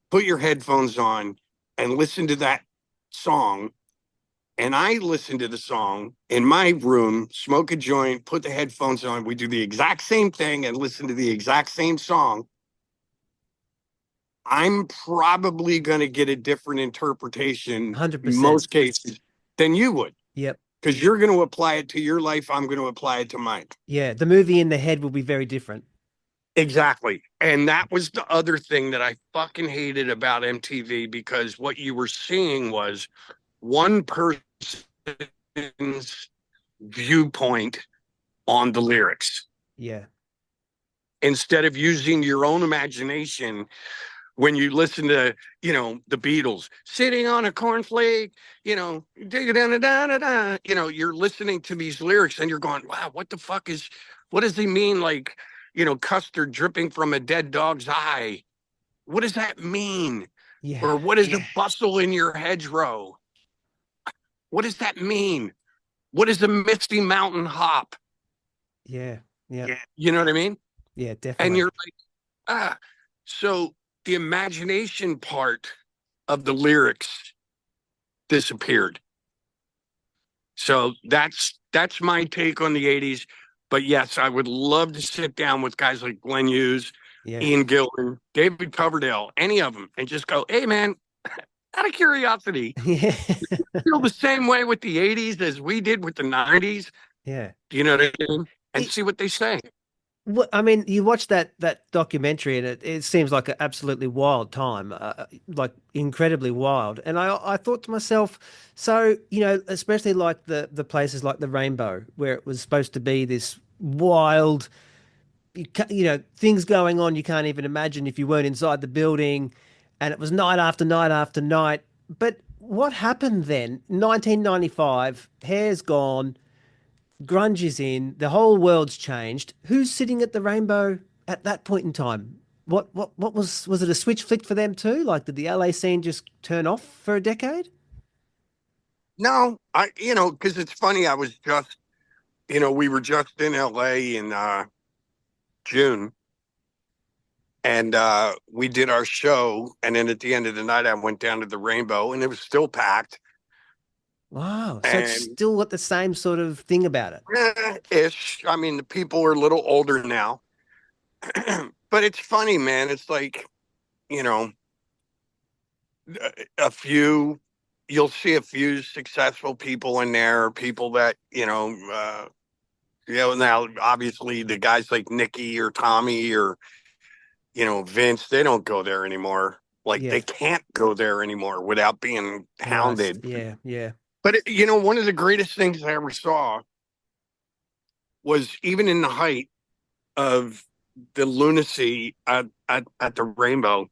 put your headphones on, and listen to that song. And I listen to the song in my room, smoke a joint, put the headphones on. We do the exact same thing and listen to the exact same song. I'm probably going to get a different interpretation 100%. in most cases than you would. Yep. Because you're going to apply it to your life. I'm going to apply it to mine. Yeah. The movie in the head will be very different. Exactly. And that was the other thing that I fucking hated about MTV, because what you were seeing was one person's viewpoint on the lyrics, Yeah. instead of using your own imagination. When you listen to, the Beatles, sitting on a cornflake, you're listening to these lyrics and you're going, wow, what does he mean? Like, custard dripping from a dead dog's eye. What does that mean? Yeah. Or what is the bustle in your hedgerow? What does that mean? What is a misty mountain hop? Yeah. Yeah. You know what I mean? Yeah, definitely. And you're like, so the imagination part of the lyrics disappeared. So that's my take on the 80s. But yes, I would love to sit down with guys like Glenn Hughes, Ian Gillan, David Coverdale, any of them, and just go, hey, man, out of curiosity, yeah. feel the same way with the 80s as we did with the 90s? Yeah. Do you know what I mean? And see what they say. Well, I mean, you watch that documentary, and it seems like an absolutely wild time, like incredibly wild. And I thought to myself, so especially like the places like the Rainbow, where it was supposed to be this wild, things going on you can't even imagine if you weren't inside the building, and it was night after night after night. But what happened then? 1995, hair's gone. Grunge is in, the whole world's changed. Who's sitting at the Rainbow at that point in time? What was it a switch flicked for them too? Like, did the LA scene just turn off for a decade? No, because it's funny. I was just, we were just in LA in June, and we did our show. And then at the end of the night, I went down to the Rainbow, and it was still packed. Wow. So it's still got the same sort of thing about it. Ish. I mean, the people are a little older now. But it's funny, man. It's like, you'll see a few successful people in there, people that, now obviously the guys like Nicky or Tommy or, Vince, they don't go there anymore. Like they can't go there anymore without being hounded. Yeah, yeah. But, one of the greatest things I ever saw was, even in the height of the lunacy at the Rainbow,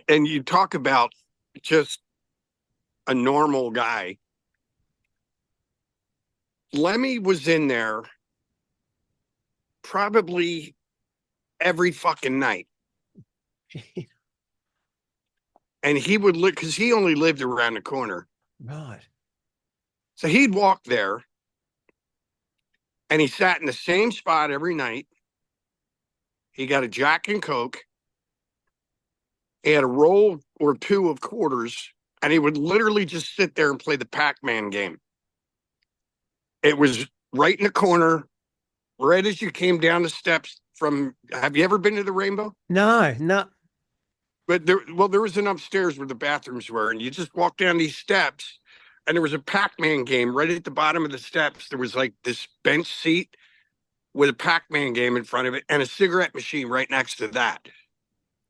and you talk about just a normal guy. Lemmy was in there probably every fucking night. And he would look, because he only lived around the corner. Right. So he'd walk there and he sat in the same spot every night. He got a Jack and Coke. He had a roll or two of quarters, and he would literally just sit there and play the Pac-Man game. It was right in the corner, right as you came down the steps from, have you ever been to the Rainbow? No, no. But there was an upstairs where the bathrooms were, and you just walk down these steps, and there was a Pac-Man game right at the bottom of the steps. There was like this bench seat with a Pac-Man game in front of it and a cigarette machine right next to that.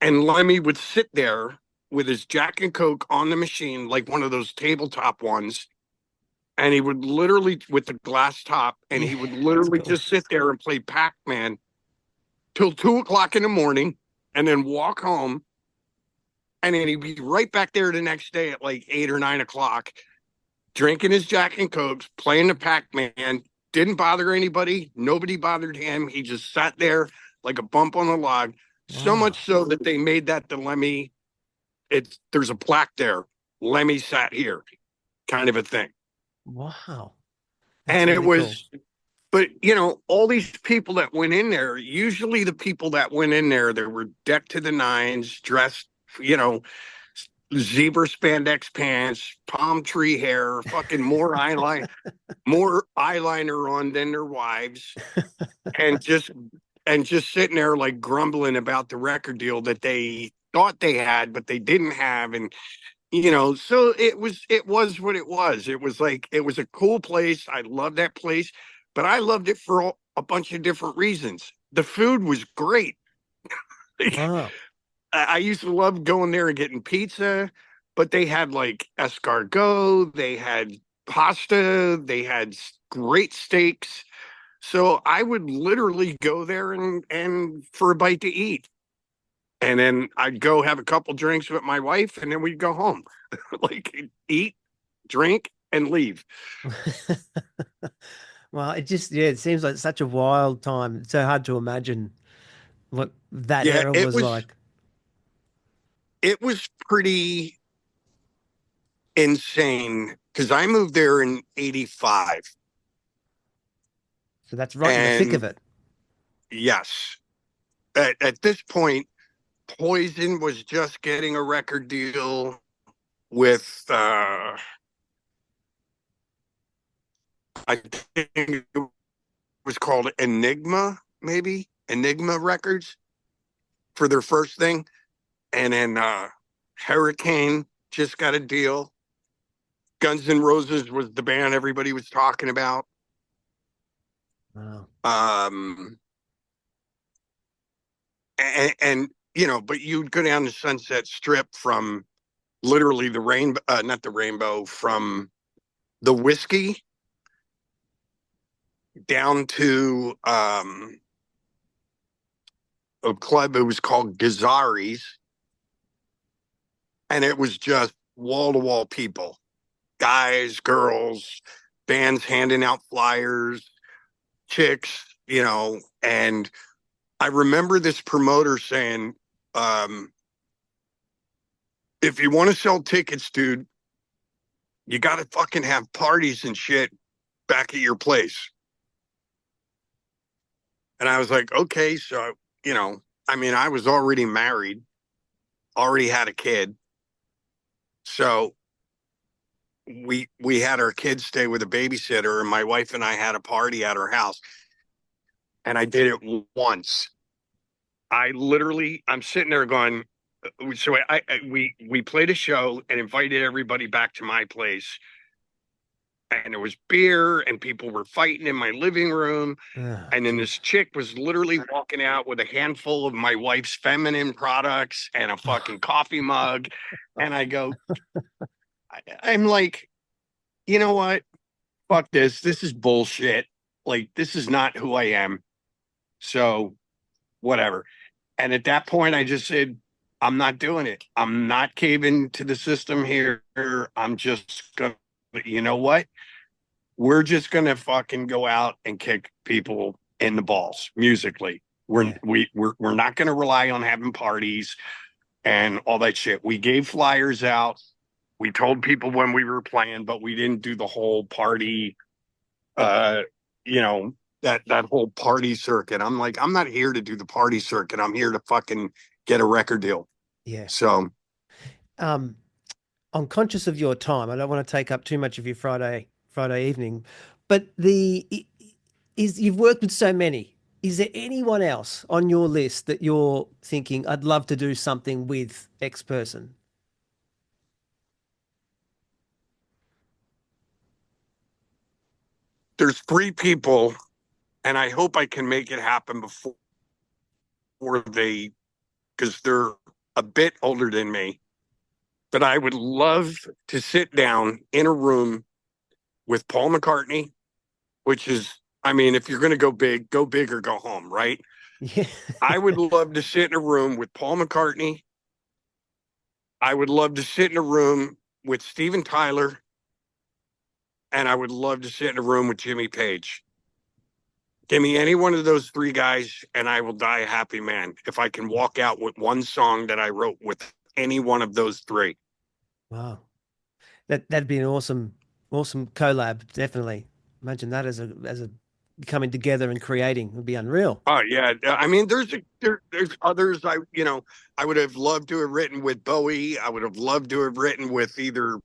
And Lemmy would sit there with his Jack and Coke on the machine, like one of those tabletop ones. And he would literally, with the glass top, and he would literally just sit there and play Pac-Man till 2 o'clock in the morning and then walk home. And then he'd be right back there the next day at like 8 or 9 o'clock, drinking his Jack and Cokes, playing the Pac-Man. Didn't bother anybody. Nobody bothered him. He just sat there like a bump on a log. So much so that they made that the Lemmy. There's a plaque there. Lemmy sat here, kind of a thing. Wow. And it was, but you know, all these people that went in there, usually the people that went in there, they were decked to the nines, dressed, you know, zebra spandex pants, palm tree hair, fucking more eyeliner on than their wives, and just sitting there like grumbling about the record deal that they thought they had, but they didn't have. And you know, so it was what it was. It was like, it was a cool place. I loved that place, but I loved it for a bunch of different reasons. The food was great. Wow. I used to love going there and getting pizza, but they had like escargot, they had pasta, they had great steaks. So I would literally go there and for a bite to eat. And then I'd go have a couple drinks with my wife, and then we'd go home. Like eat, drink, and leave. Well, it seems like such a wild time. It's so hard to imagine what that era was like. It was pretty insane because I moved there in 85. So that's right in the thick of it. Yes. At this point, Poison was just getting a record deal with I think it was called Enigma Records for their first thing. And then Hurricane just got a deal. Guns N' Roses was the band everybody was talking about. Wow. And you know, but you'd go down the Sunset Strip from literally the rainbow, not the Rainbow, from the Whiskey down to a club. It was called Gazzari's, and it was just wall to wall people, guys, girls, bands handing out flyers, chicks, you know. And I remember this promoter saying, if you want to sell tickets, dude, you got to fucking have parties and shit back at your place. And I was like, okay. So, you know, I mean, I was already married, already had a kid. So we had our kids stay with a babysitter, and my wife and I had a party at her house. And I did it once. I'm sitting there going, so we played a show and invited everybody back to my place, and there was beer and people were fighting in my living room. And then this chick was literally walking out with a handful of my wife's feminine products and a fucking coffee mug. And I go, I'm like, you know what? Fuck this. This is bullshit. Like, this is not who I am. So whatever. And at that point, I just said, I'm not doing it. I'm not caving to the system here. I'm just going to, you know what? We're just going to fucking go out and kick people in the balls musically. We're not going to rely on having parties and all that shit. We gave flyers out. We told people when we were playing, but we didn't do the whole party, you know, that whole party circuit. I'm like, I'm not here to do the party circuit. I'm here to fucking get a record deal. Yeah. So, I'm conscious of your time. I don't want to take up too much of your Friday evening, but you've worked with so many Is there anyone else on your list that you're thinking, I'd love to do something with X person? There's three people, and I hope I can make it happen before they, because they're a bit older than me. But I would love to sit down in a room with Paul McCartney, which is, I mean, if you're going to go big or go home, right? Yeah. I would love to sit in a room with Paul McCartney. I would love to sit in a room with Steven Tyler, and I would love to sit in a room with Jimmy Page. Give me any one of those three guys, and I will die a happy man if I can walk out with one song that I wrote with any one of those three. Wow. That'd be an awesome collab, definitely. Imagine that as a coming together and creating. It would be unreal. Oh yeah, I mean, there's others. I would have loved to have written with Bowie. I would have loved to have written with either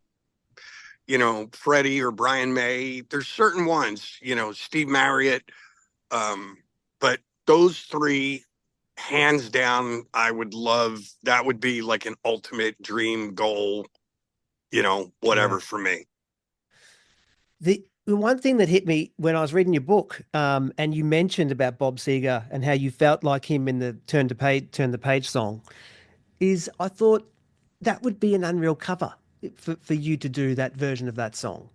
Freddie or Brian May. There's certain ones, Steve Marriott. But those three, hands down, I would love. That would be like an ultimate dream goal, Yeah. whatever for me. The one thing that hit me when I was reading your book, and you mentioned about Bob Seger and how you felt like him in the Turn the Page song, is I thought that would be an unreal cover for you to do that version of that song.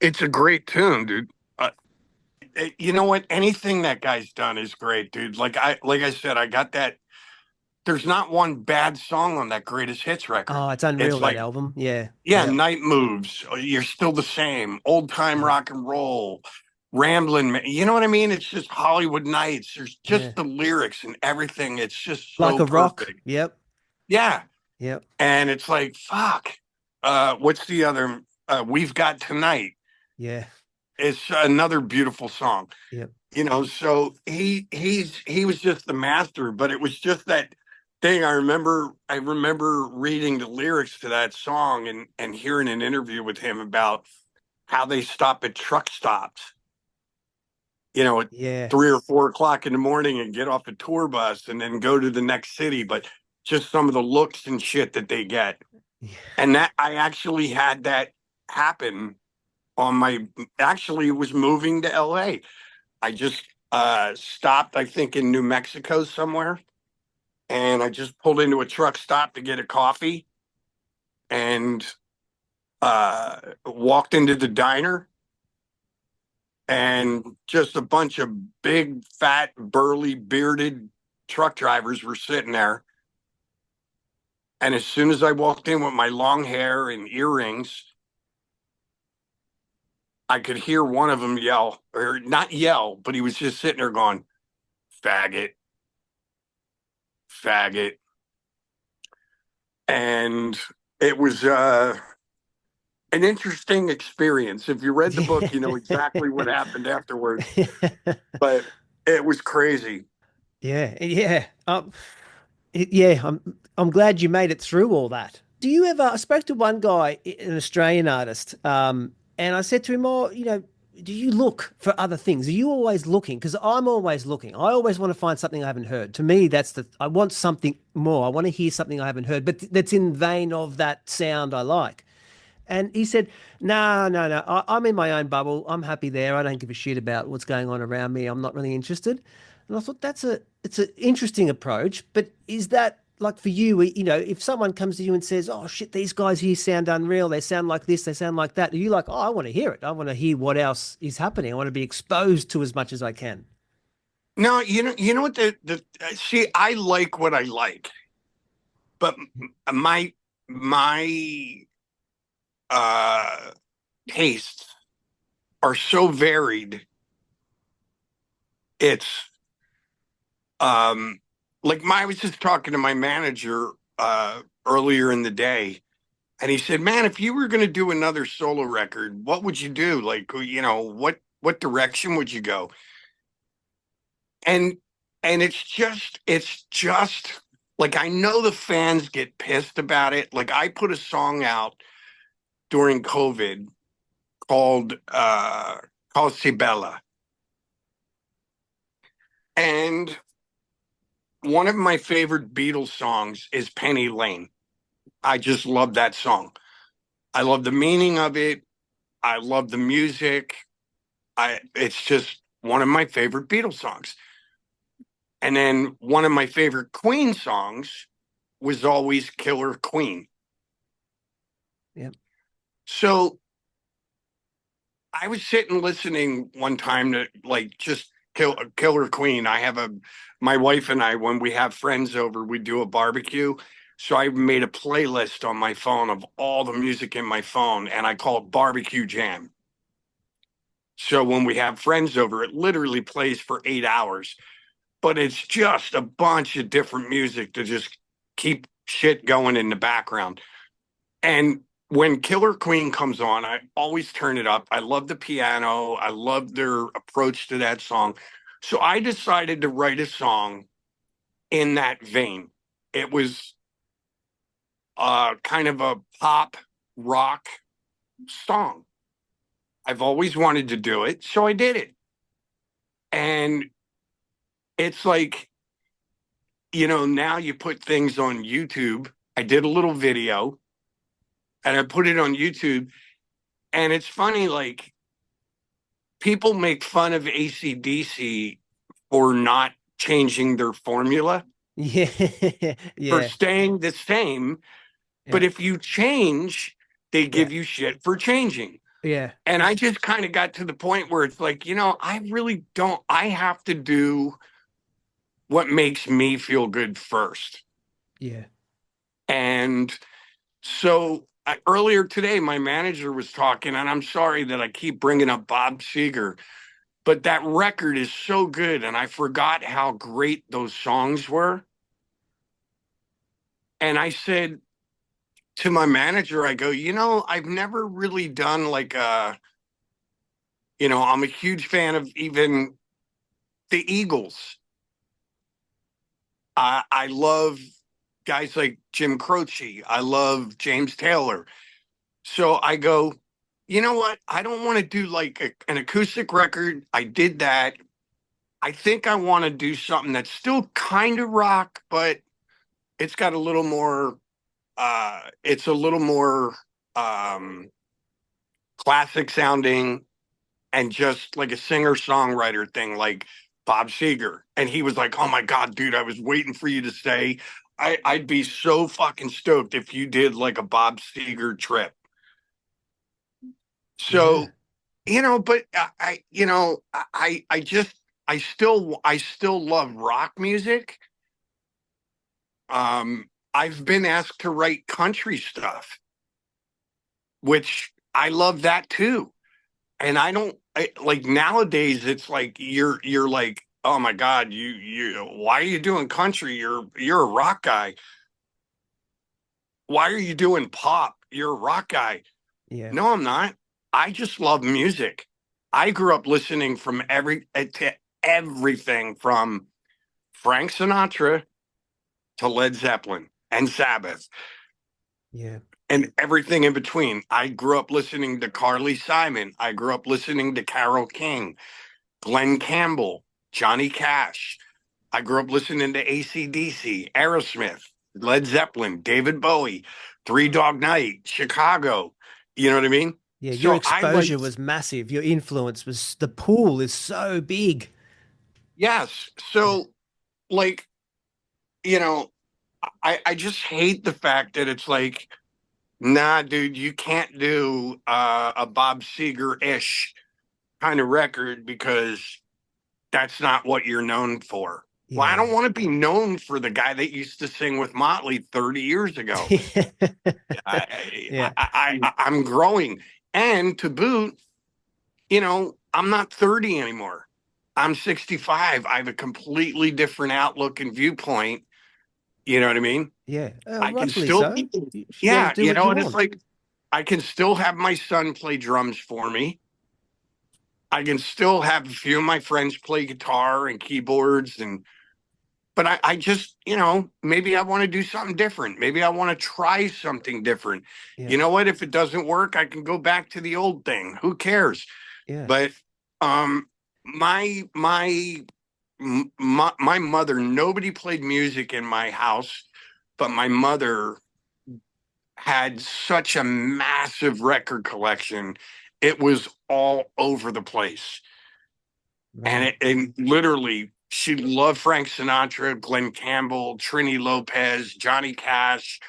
It's a great tune, dude. You know what? Anything that guy's done is great, dude. Like I said, I got that. There's not one bad song on that greatest hits record. Oh, it's unreal, It's that like, album. Yeah. yeah, Yep. Night Moves. You're still the same. Old time Yeah. rock and roll, Ramblin'. You know what I mean? It's just Hollywood Nights. There's Yeah. just the lyrics and everything. It's just Like so a Rock. perfect. Yep. Yeah, Yep. and it's like fuck. What's the other? We've Got Tonight. Yeah. It's another beautiful song. Yep. So he was just the master, but it was just that thing. I remember reading the lyrics to that song and hearing an interview with him about how they stop at truck stops, at Yeah. 3 or 4 o'clock in the morning and get off a tour bus and then go to the next city, but just some of the looks and shit that they get. And that I actually had that happen on my actually was moving to LA. I just stopped, I think, in New Mexico somewhere, and I just pulled into a truck stop to get a coffee and walked into the diner, and just a bunch of big, fat, burly, bearded truck drivers were sitting there. And as soon as I walked in with my long hair and earrings, I could hear one of them yell, or not yell, but he was just sitting there going, faggot, faggot. And it was an interesting experience. If you read the book, you know exactly what happened afterwards, but it was crazy. Yeah. Yeah. Yeah. I'm glad you made it through all that. Do you ever? I spoke to one guy, an Australian artist, and I said to him, "Oh, do you look for other things? Are you always looking? Because I'm always looking. I always want to find something I haven't heard. To me, I want something more. I want to hear something I haven't heard, but that's in vein of that sound I like." And he said, "No, no, no. I'm in my own bubble. I'm happy there. I don't give a shit about what's going on around me. I'm not really interested." And I thought it's an interesting approach. But is that like for you? If someone comes to you and says, "Oh shit, these guys here sound unreal. They sound like this. They sound like that." Are you like, "Oh, I want to hear it. I want to hear what else is happening. I want to be exposed to as much as I can." No, you know what the see, I like what I like, but my uh tastes are so varied. It's like I was just talking to my manager earlier in the day, and he said, "Man, if you were going to do another solo record, what would you do? Like, what direction would you go?" And it's just like I know the fans get pissed about it. Like I put a song out during COVID called called Sibella. And one of my favorite Beatles songs is Penny Lane. I just love that song. I love the meaning of it. I love the music. It's just one of my favorite Beatles songs. And then one of my favorite Queen songs was always Killer Queen. Yep. So I was sitting listening one time to like just Killer Queen. My wife and I, when we have friends over, we do a barbecue. So I made a playlist on my phone of all the music in my phone, and I call it Barbecue Jam. So when we have friends over, it literally plays for 8 hours, but it's just a bunch of different music to just keep shit going in the background. And when Killer Queen comes on, I always turn it up. I love the piano. I love their approach to that song. So I decided to write a song in that vein. It was kind of a pop rock song. I've always wanted to do it, so I did it. And it's like, now you put things on YouTube. I did a little video and I put it on YouTube. And it's funny, like, people make fun of AC/DC for not changing their formula, Yeah. for Yeah. staying the same. But Yeah. if you change, they Yeah. give you shit for changing. Yeah. And I just kind of got to the point where it's like, I really don't, I have to do what makes me feel good first. Yeah. And so earlier today, my manager was talking, and I'm sorry that I keep bringing up Bob Seger, but that record is so good. And I forgot how great those songs were. And I said to my manager, I go, I've never really done like I'm a huge fan of even the Eagles. I love guys like Jim Croce. I love James Taylor. So I go, you know what? I don't want to do like an acoustic record. I did that. I think I want to do something that's still kind of rock, but it's got a little more, it's a little more um, classic sounding and just like a singer songwriter thing, like Bob Seger. And he was like, oh my God, dude, I was waiting for you to say, I'd be so fucking stoked if you did like a Bob Seger trip. Yeah. So, but I still love rock music. I've been asked to write country stuff, which I love that too. And like nowadays it's like you're like, oh my God, you why are you doing country? You're a rock guy. Why are you doing pop? You're a rock guy. Yeah. No, I'm not. I just love music. I grew up listening to everything from Frank Sinatra to Led Zeppelin and Sabbath Yeah. and everything in between. I grew up listening to Carly Simon. I grew up listening to Carole King, Glenn Campbell, Johnny Cash. I grew up listening to AC/DC, Aerosmith, Led Zeppelin, David Bowie, Three Dog Night, Chicago. You know what I mean? Yeah. Your So I like, exposure was massive. Your influence was, the pool is so big. yes. Yeah. So, like, you know, I just hate the fact that it's like, nah, dude, you can't do a Bob Seger-ish kind of record because that's not what you're known for. Well, I Yeah. don't want to be known for the guy that used to sing with Motley 30 years ago. Yeah. I'm growing. And to boot, I'm not 30 anymore. I'm 65. I have a completely different outlook and viewpoint. You know what I mean? Yeah. I can Rightfully still, so. You got to yeah, do what you and it's want. like I can still have my son play drums for me. I can still have a few of my friends play guitar and keyboards but I just, maybe I want to do something different. Maybe I want to try something different. Yeah. You know what? If it doesn't work, I can go back to the old thing. Who cares? Yeah. But um my my mother, nobody played music in my house, but my mother had such a massive record collection. It was all over the place. And Right. and literally, she loved Frank Sinatra, Glenn Campbell, Trini Lopez, Johnny Cash,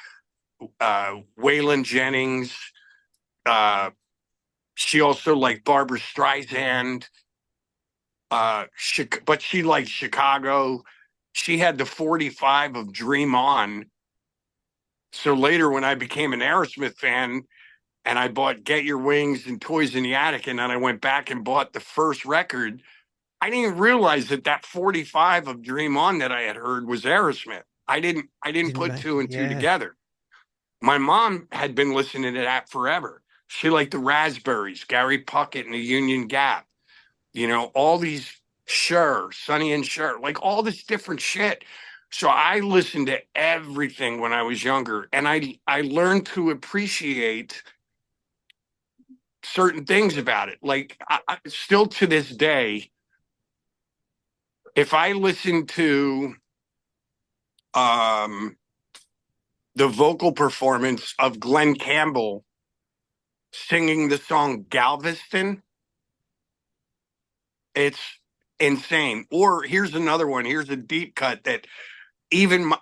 Waylon Jennings. Uh, she also liked Barbara Streisand. But she liked Chicago. She had the 45 of Dream On. So later, when I became an Aerosmith fan and I bought Get Your Wings and Toys in the Attic, and then I went back and bought the first record, I didn't realize that 45 of Dream On that I had heard was Aerosmith. I didn't Didn't put make, two and two yeah. together. My mom had been listening to that forever. She liked the Raspberries, Gary Puckett and the Union Gap, all these Sonny and Cher, like all this different shit. So I listened to everything when I was younger, and I learned to appreciate certain things about it. Like still to this day, if I listen to um, the vocal performance of Glenn Campbell singing the song Galveston, it's insane. Or here's another one. Here's a deep cut that even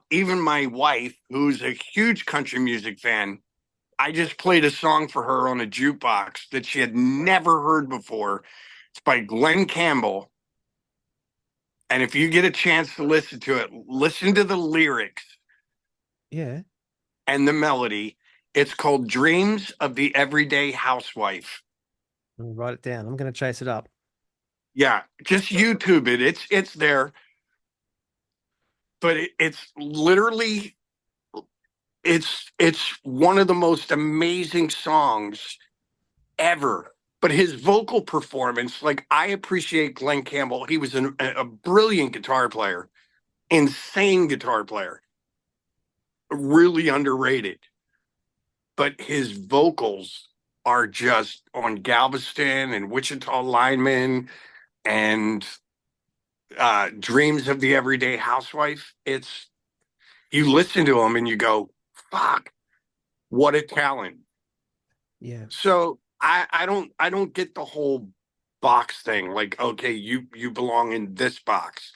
my wife, who's a huge country music fan, I just played a song for her on a jukebox that she had never heard before. It's by Glenn Campbell. And if you get a chance to listen to it, listen to the lyrics Yeah. and the melody. It's called Dreams of the Everyday Housewife. I'll write it down. I'm going to chase it up. Yeah, just YouTube it. It's there. But it's literally it's one of the most amazing songs ever. But his vocal performance, like I appreciate Glenn Campbell. He was a brilliant guitar player, insane guitar player, really underrated. But his vocals are just on Galveston and Wichita Lineman and Dreams of the Everyday Housewife. It's you listen to him and you go, fuck, what a talent. Yeah. So I don't get the whole box thing. Like, okay, you belong in this box,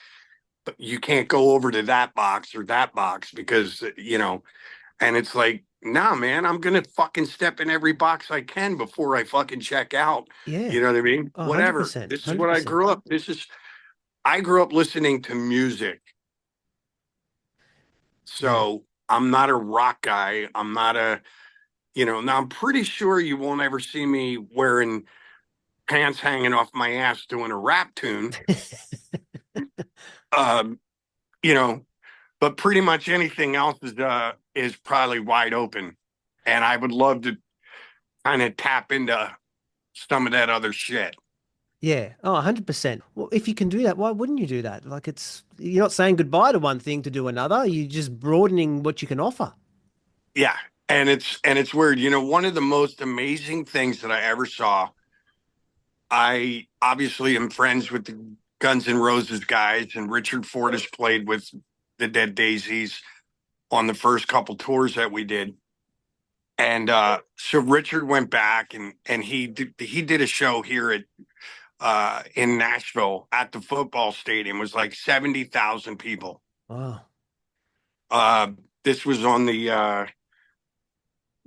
but you can't go over to that box or that box because and it's like, nah, man, I'm gonna fucking step in every box I can before I fucking check out. Yeah. You know what I mean? Oh, Whatever. 100%. This is what I 100%. grew up. I grew up listening to music. Yeah. So I'm not a rock guy. I'm not now I'm pretty sure you won't ever see me wearing pants hanging off my ass doing a rap tune. Um, you know, but pretty much anything else is probably wide open. And I would love to kind of tap into some of that other shit. Yeah. Oh, 100%. Well, if you can do that, why wouldn't you do that? Like you're not saying goodbye to one thing to do another. You're just broadening what you can offer. Yeah. And it's weird. One of the most amazing things that I ever saw, I obviously am friends with the Guns N' Roses guys, and Richard Fortus played with the Dead Daisies on the first couple tours that we did. And so Richard went back and he did a show here in Nashville at the football stadium. It was like 70,000 people. Wow. Uh, this was on the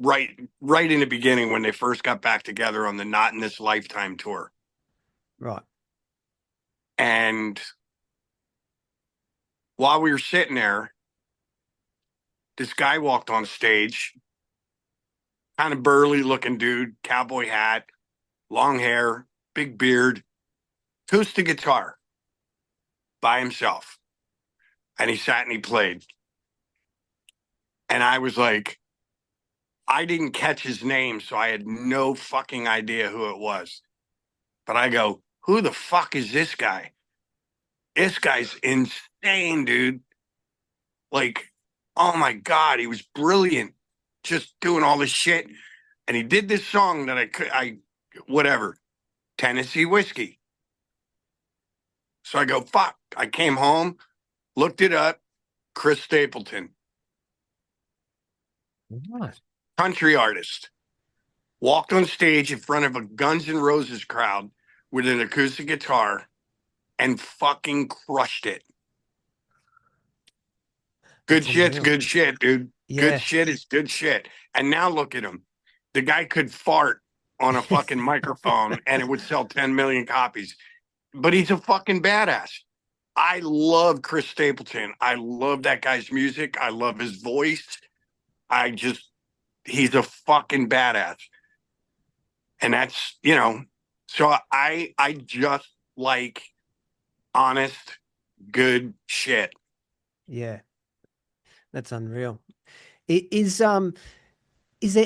right in the beginning when they first got back together on the Not in This Lifetime tour. Right. And while we were sitting there, this guy walked on stage, kind of burly looking dude, cowboy hat, long hair, big beard, acoustic guitar by himself. And he sat and he played. And I was like, I didn't catch his name, so I had no fucking idea who it was. But I go, who the fuck is this guy? This guy's insane, dude. Like, oh my God, he was brilliant just doing all this shit. And he did this song that whatever, Tennessee Whiskey. So I go, fuck. I came home, looked it up. Chris Stapleton, Right. country artist, walked on stage in front of a Guns N' Roses crowd with an acoustic guitar and fucking crushed it. Good That's shit's unreal. good shit, dude. Good Yeah. shit is good shit. And now look at him. The guy could fart on a fucking microphone and it would sell 10 million copies. But he's a fucking badass. I love Chris Stapleton. I love that guy's music. I love his voice. He's a fucking badass. And that's, so I just like honest, good shit. Yeah. That's unreal. Is there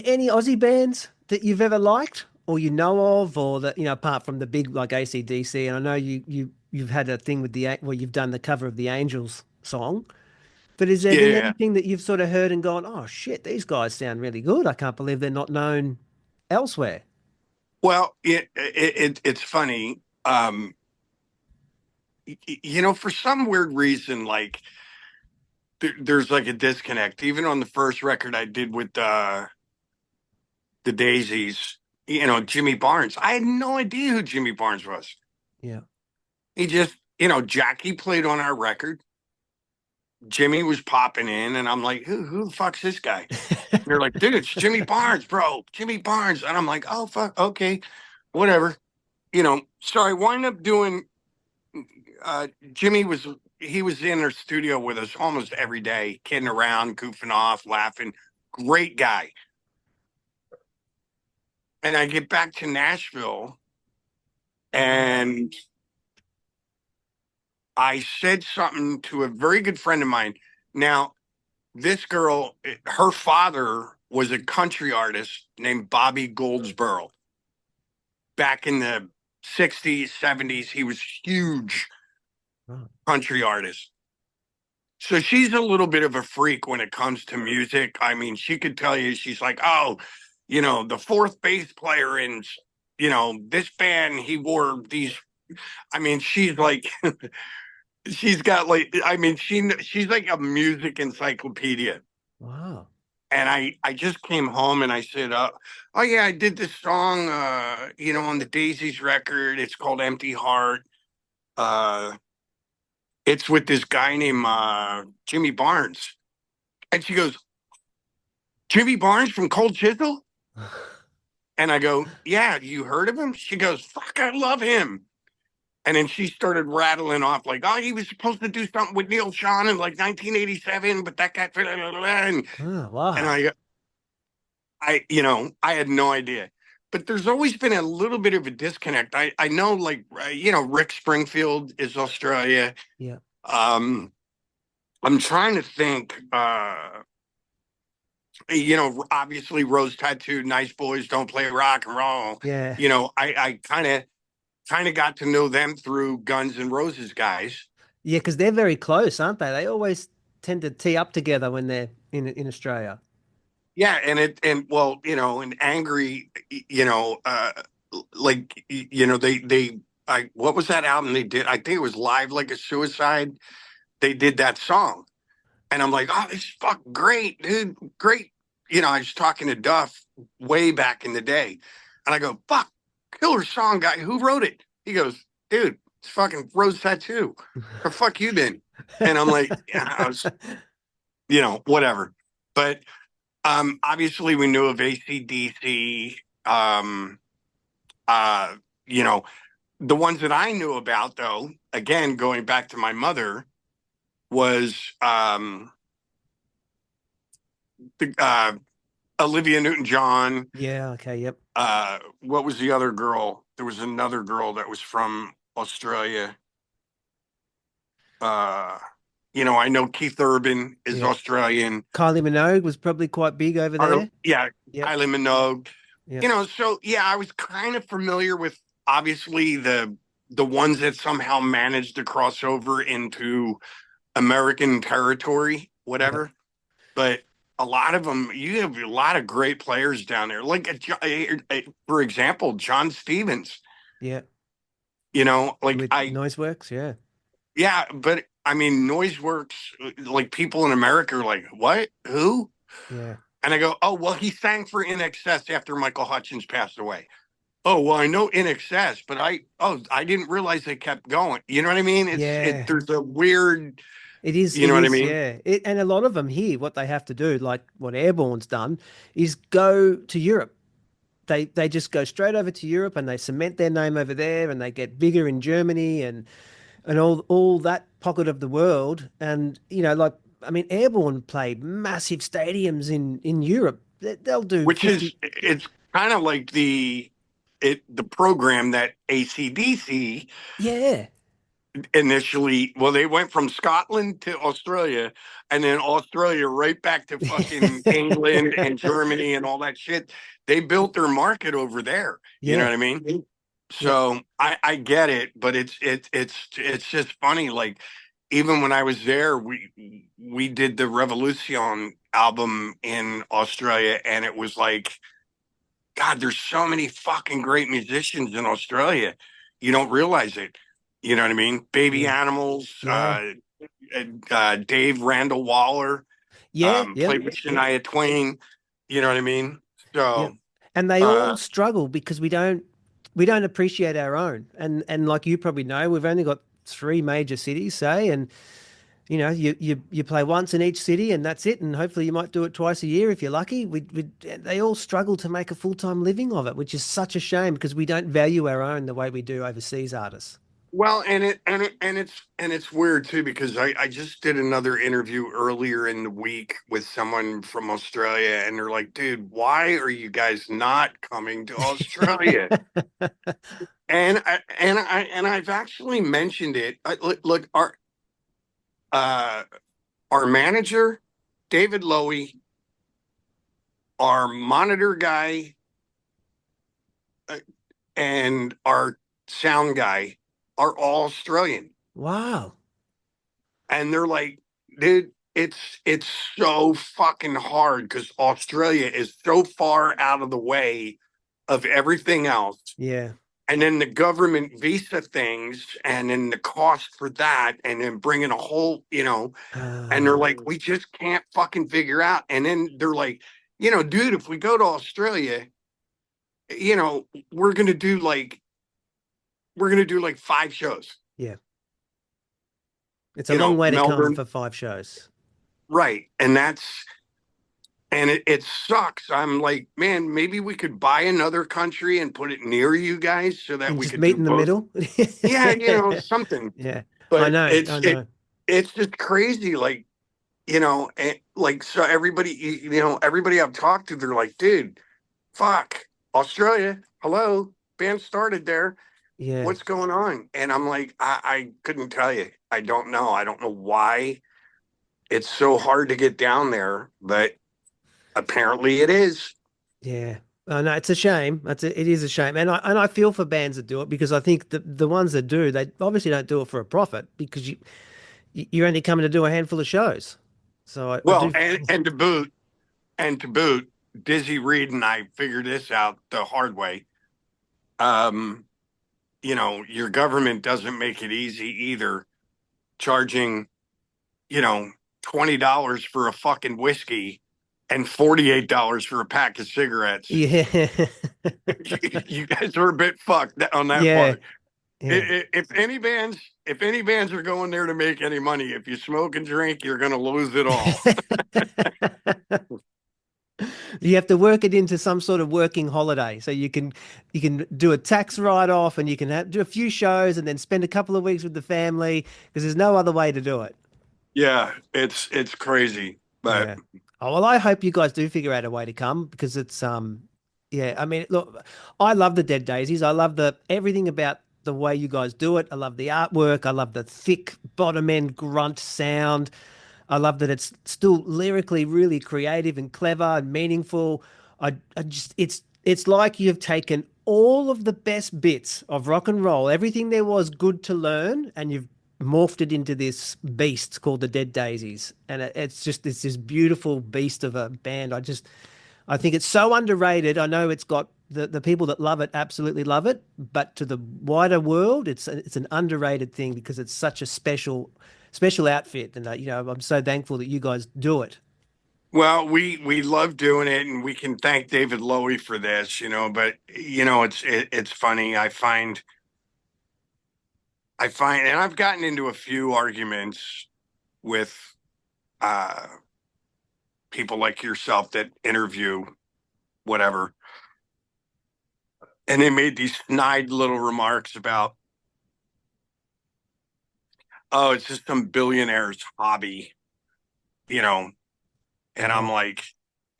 any Aussie bands that you've ever liked or you know of, or that, apart from the big like AC/DC? And I know you've had a thing with well, you've done the cover of the Angels song, but has there been Yeah. anything that you've sort of heard and gone, oh shit, these guys sound really good. I can't believe they're not known elsewhere. Well, it's funny. For some weird reason, like there's like a disconnect. Even on the first record I did with the Daisies, Jimmy Barnes. I had no idea who Jimmy Barnes was. Yeah. He just, Jackie played on our record. Jimmy was popping in, and I'm like, who the fuck's this guy? They're like, dude, it's Jimmy Barnes, bro. Jimmy Barnes. And I'm like, oh, fuck. Okay, whatever. So I wind up doing, Jimmy he was in our studio with us almost every day, kidding around, goofing off, laughing. Great guy. And I get back to Nashville and I said something to a very good friend of mine. Now, this girl, her father was a country artist named Bobby Goldsboro. Back in the 60s, 70s, he was huge country artist. So she's a little bit of a freak when it comes to music. I mean, she could tell you, she's like, oh, the fourth bass player in, this band, he wore these. I mean, she's like, she's got like, I mean, she's like a music encyclopedia. Wow. And I just came home and I said, oh yeah, I did this song, on the Daisies record. It's called Empty Heart. It's with this guy named Jimmy Barnes. And she goes, Jimmy Barnes from Cold Chisel? And I go, yeah, you heard of him? She goes, fuck, I love him. And then she started rattling off like, oh, he was supposed to do something with Neil Sean in like 1987, but that got, and Oh, wow. I had no idea. But there's always been a little bit of a disconnect. I know, like, Rick Springfield is Australia. Yeah. I'm trying to think, obviously Rose Tattoo, Nice Boys Don't Play Rock and Roll. Yeah. I kind of got to know them through Guns N' Roses guys. Yeah, because they're very close, aren't they? They always tend to tee up together when they're in Australia. Yeah, and Angry, what was that album they did? I think it was Live Like a Suicide. They did that song. And I'm like, oh, this is fucking great, dude. Great. I was talking to Duff way back in the day. And I go, fuck, killer song guy. Who wrote it? He goes, dude, it's fucking Rose Tattoo. Where fuck you been? And I'm like, yeah, I was, whatever. But obviously we knew of AC/DC. The ones that I knew about, though, again, going back to my mother, was Olivia Newton-John. Yeah. Okay. Yep. What was the other girl? There was another girl that was from Australia. I know Keith Urban is Australian. Kylie Minogue was probably quite big over there. Yeah, Yep. Kylie Minogue. Yep. So yeah, I was kind of familiar with obviously the ones that somehow managed to cross over into American territory, whatever. Yep. But a lot of them, you have a lot of great players down there. Like, for example, John Stevens. Yeah. Like With Noiseworks. Yeah. Yeah, but I mean, noise works. Like people in America are like, what? Who? Yeah. And I go, oh, well, he sang for In Excess after Michael Hutchins passed away. Oh, well, I know In Excess, but I didn't realize they kept going. You know what I mean? Yeah. There's a weird, It you know what I is, mean? yeah. And a lot of them here, what they have to do, like what Airborne's done, is go to Europe. They just go straight over to Europe and they cement their name over there and they get bigger in Germany and all that pocket of the world. And like I mean, Airborne play massive stadiums in Europe. They'll do Which is 50. it's kind of like the program that ACDC Yeah. initially. Well, they went from Scotland to Australia, and then Australia right back to fucking England and Germany and all that shit. They built their market over there. You know Yeah. what I mean? Yeah. So I get it, but it's just funny. Like even when I was there, we did the Revolution album in Australia, and it was like, God, there's so many fucking great musicians in Australia. You don't realize it. You know what I mean? Baby Yeah. Animals, Yeah. Dave Randall Waller, Yeah. Yeah. played with Shania Twain. You know what I mean? Yeah. So, And they all uh, struggle because we don't appreciate our own. And like you probably know, we've only got three major cities, say, and you play once in each city and that's it. And hopefully you might do it twice a year if you're lucky. They all struggle to make a full-time living of it, which is such a shame because we don't value our own the way we do overseas artists. well, and it's weird too because I just did another interview earlier in the week with someone from Australia, and they're like, "Dude, why are you guys not coming to Australia?" And I've actually mentioned it. Look, uh, our manager, David Lowy, our monitor guy, uh, and our sound guy are all Australian. Wow. And they're like, dude, it's so fucking hard because Australia is so far out of the way of everything else. Yeah. And then the government visa things, and then the cost for that, and then bringing a whole, and they're Uh, like, we just can't fucking figure out. And then they're like, dude, if we go to Australia, you know, we're gonna do like we're gonna do like 5 shows. yeah. It's a long way to come Melbourne, for 5 shows. right? And it sucks. I'm like, man, maybe we could buy another country and put it near you guys so that And we just could meet do in the both. middle. Yeah, something. Yeah. I But know. I know. it's just crazy. Like, like so everybody, everybody I've talked to, they're like, dude, fuck, Australia, hello, band started there. Yeah. What's going on? And I'm like, I couldn't tell you. I don't know. I don't know why it's so hard to get down there, but apparently it is. Yeah. I know it's a shame. It is a shame. And I feel for bands that do it because I think the ones that do, they obviously don't do it for a profit because you're only coming to do a handful of shows. So I Well, do. and to boot, Dizzy Reed and I figured this out the hard way. Um, your government doesn't make it easy either, charging, you know, $20 for a fucking whiskey and $48 for a pack of cigarettes. Yeah. You guys are a bit fucked on that Yeah. part. Yeah. If any bands are going there to make any money, if you smoke and drink, you're going to lose it all. You have to work it into some sort of working holiday. So you can do a tax write-off and you can do a few shows and then spend a couple of weeks with the family because there's no other way to do it. Yeah, it's crazy, but Yeah. Oh, well, I hope you guys do figure out a way to come because it's yeah, I mean, look, I love the Dead Daisies. I love the everything about the way you guys do it. I love the artwork. I love the thick bottom end grunt sound. I love that it's still lyrically really creative and clever and meaningful. I just it's like you've taken all of the best bits of rock and roll, everything there was good to learn, and you've morphed it into this beast called the Dead Daisies. And it's this beautiful beast of a band. I think it's so underrated. I know it's got the people that love it absolutely love it, but to the wider world, it's an underrated thing because it's such a special outfit, and I'm so thankful that you guys do it. Well, we love doing it, and we can thank David Lowy for this, but it's funny. I find, and I've gotten into a few arguments with uh people like yourself that interview whatever, and they made these snide little remarks about, oh, it's just some billionaire's hobby, you know, and I'm like,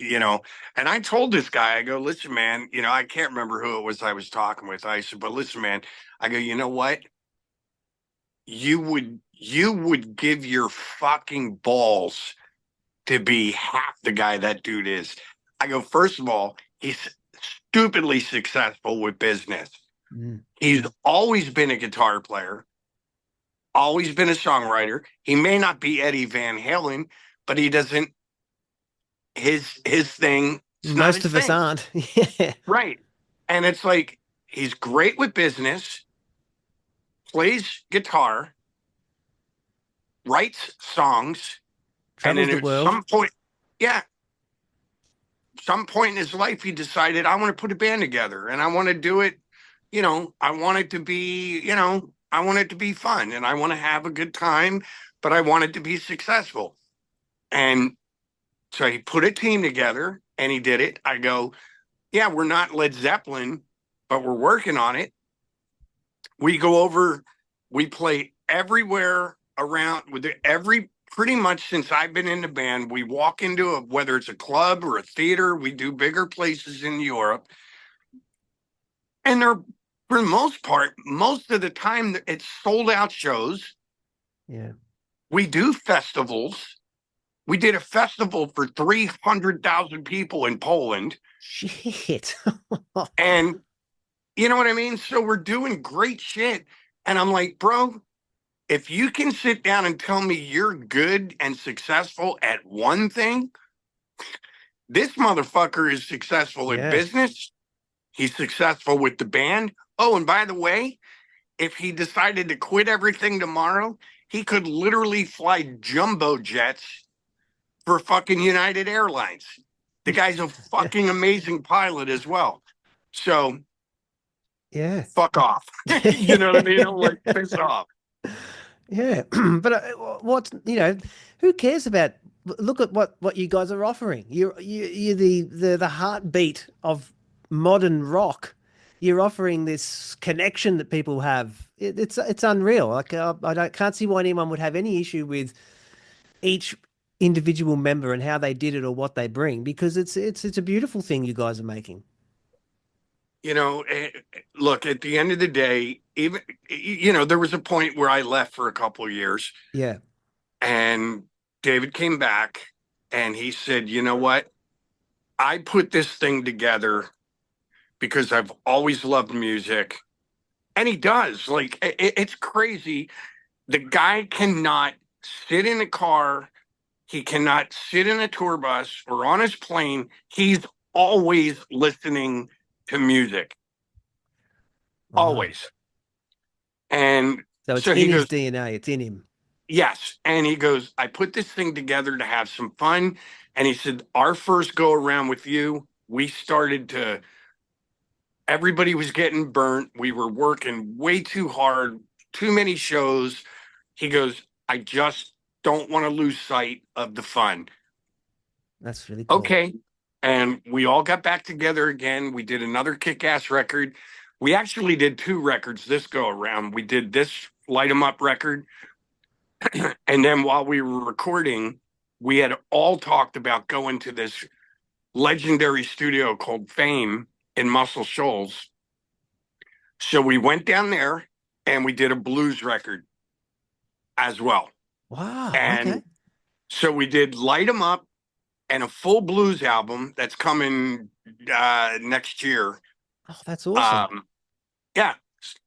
and I told this guy, I go, listen, man, I can't remember who it was I was talking with. I said, but listen, man, I go, you know what? You would give your fucking balls to be half the guy that dude is. I go, first of all, he's stupidly successful with business. Mm. He's always been a guitar player, always been a songwriter. He may not be Eddie Van Halen, but he doesn't his thing. It's not Most his of us thing. aren't. Yeah. Right. And it's like he's great with business, plays guitar, writes songs, and Travels then the at world. some point in his life, he decided, I want to put a band together and I want to do it. I want it to be, I want it to be fun and I want to have a good time, but I want it to be successful. And so he put a team together and he did it. I go, yeah, we're not Led Zeppelin, but we're working on it. We go over, we play everywhere around with pretty much since I've been in the band. We walk into whether it's a club or a theater, we do bigger places in Europe. And they're, for the most part, most of the time, it's sold out shows. Yeah. We do festivals. We did a festival for 300,000 people in Poland. Shit. And you know what I mean? So we're doing great shit. And I'm like, bro, if you can sit down and tell me you're good and successful at one thing, this motherfucker is successful in Yeah. business. He's successful with the band. Oh, and by the way, if he decided to quit everything tomorrow, he could literally fly jumbo jets for fucking United Airlines. The guy's a fucking amazing pilot as well. So Yeah. fuck off. You know what I mean? I'm like, piss off. Yeah. But who cares about, look at what you guys are offering. You're the heartbeat of modern rock. You're offering this connection that people have. It's unreal. Like can't see why anyone would have any issue with each individual member and how they did it or what they bring, because it's a beautiful thing you guys are making. Look, at the end of the day, even, there was a point where I left for a couple of years Yeah. and David came back and he said, you know what? I put this thing together because I've always loved music. And he does. Like, it's crazy. The guy cannot sit in a car. He cannot sit in a tour bus or on his plane. He's always listening to music. Right. Always. And So it's so in he his goes, DNA. It's in him. yes. And he goes, I put this thing together to have some fun. And he said, our first go around with you, we started to, everybody was getting burnt. We were working way too hard, too many shows. He goes, I just don't want to lose sight of the fun. That's really cool. Okay. And we all got back together again. We did another kick-ass record. We actually did 2 records this go around. We did this Light 'Em Up record. And then while we were recording, we had all talked about going to this legendary studio called Fame in Muscle Shoals. So we went down there and we did a blues record as well. Wow. And Okay. so we did Light 'Em Up and a full blues album that's coming next year. Oh, that's awesome. Yeah.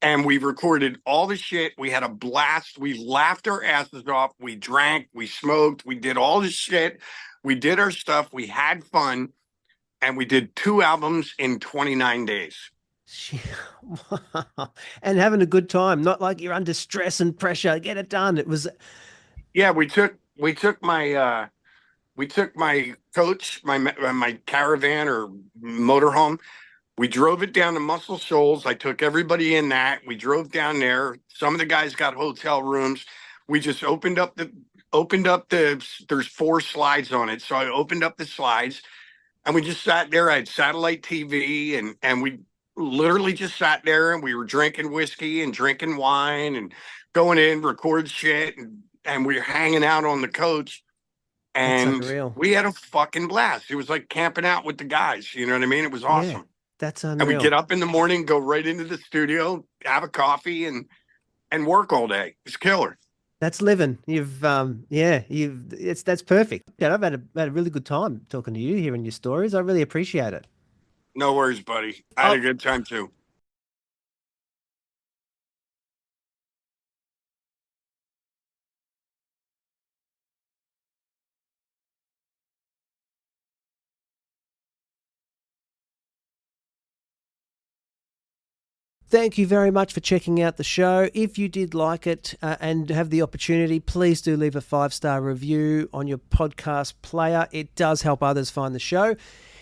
And we recorded all the shit. We had a blast. We laughed our asses off. We drank, we smoked, we did all this shit. We did our stuff. We had fun. and we did 2 albums in 29 days. Wow. And having a good time, not like you're under stress and pressure. Get it done. It was, Yeah, we took my coach, my caravan or motorhome. We drove it down to Muscle Shoals. I took everybody in that. We drove down there. Some of the guys got hotel rooms. We just opened up the there's 4 slides on it. So I opened up the slides and we just sat there. I had satellite TV and we literally just sat there and we were drinking whiskey and drinking wine and going in, record shit, and we were hanging out on the coach. And unreal. we had a fucking blast. It was like camping out with the guys. You know what I mean? It was awesome. Yeah, that's And we unreal. get up in the morning, go right into the studio, have a coffee, and work all day. It's killer. That's living. That's perfect. Yeah, I've had a really good time talking to you, hearing your stories. I really appreciate it. No worries, buddy. I had a good time too. Thank you very much for checking out the show. If you did like it and have the opportunity, please do leave a 5-star review on your podcast player. It does help others find the show.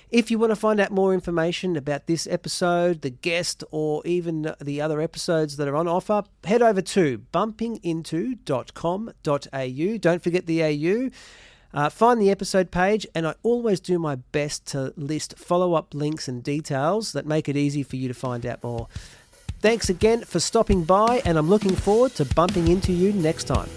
If you want to find out more information about this episode, the guest, or even the other episodes that are on offer, head over to bumpinginto.com.au. Don't forget the AU. Find the episode page, and I always do my best to list follow-up links and details that make it easy for you to find out more. Thanks again for stopping by, and I'm looking forward to bumping into you next time.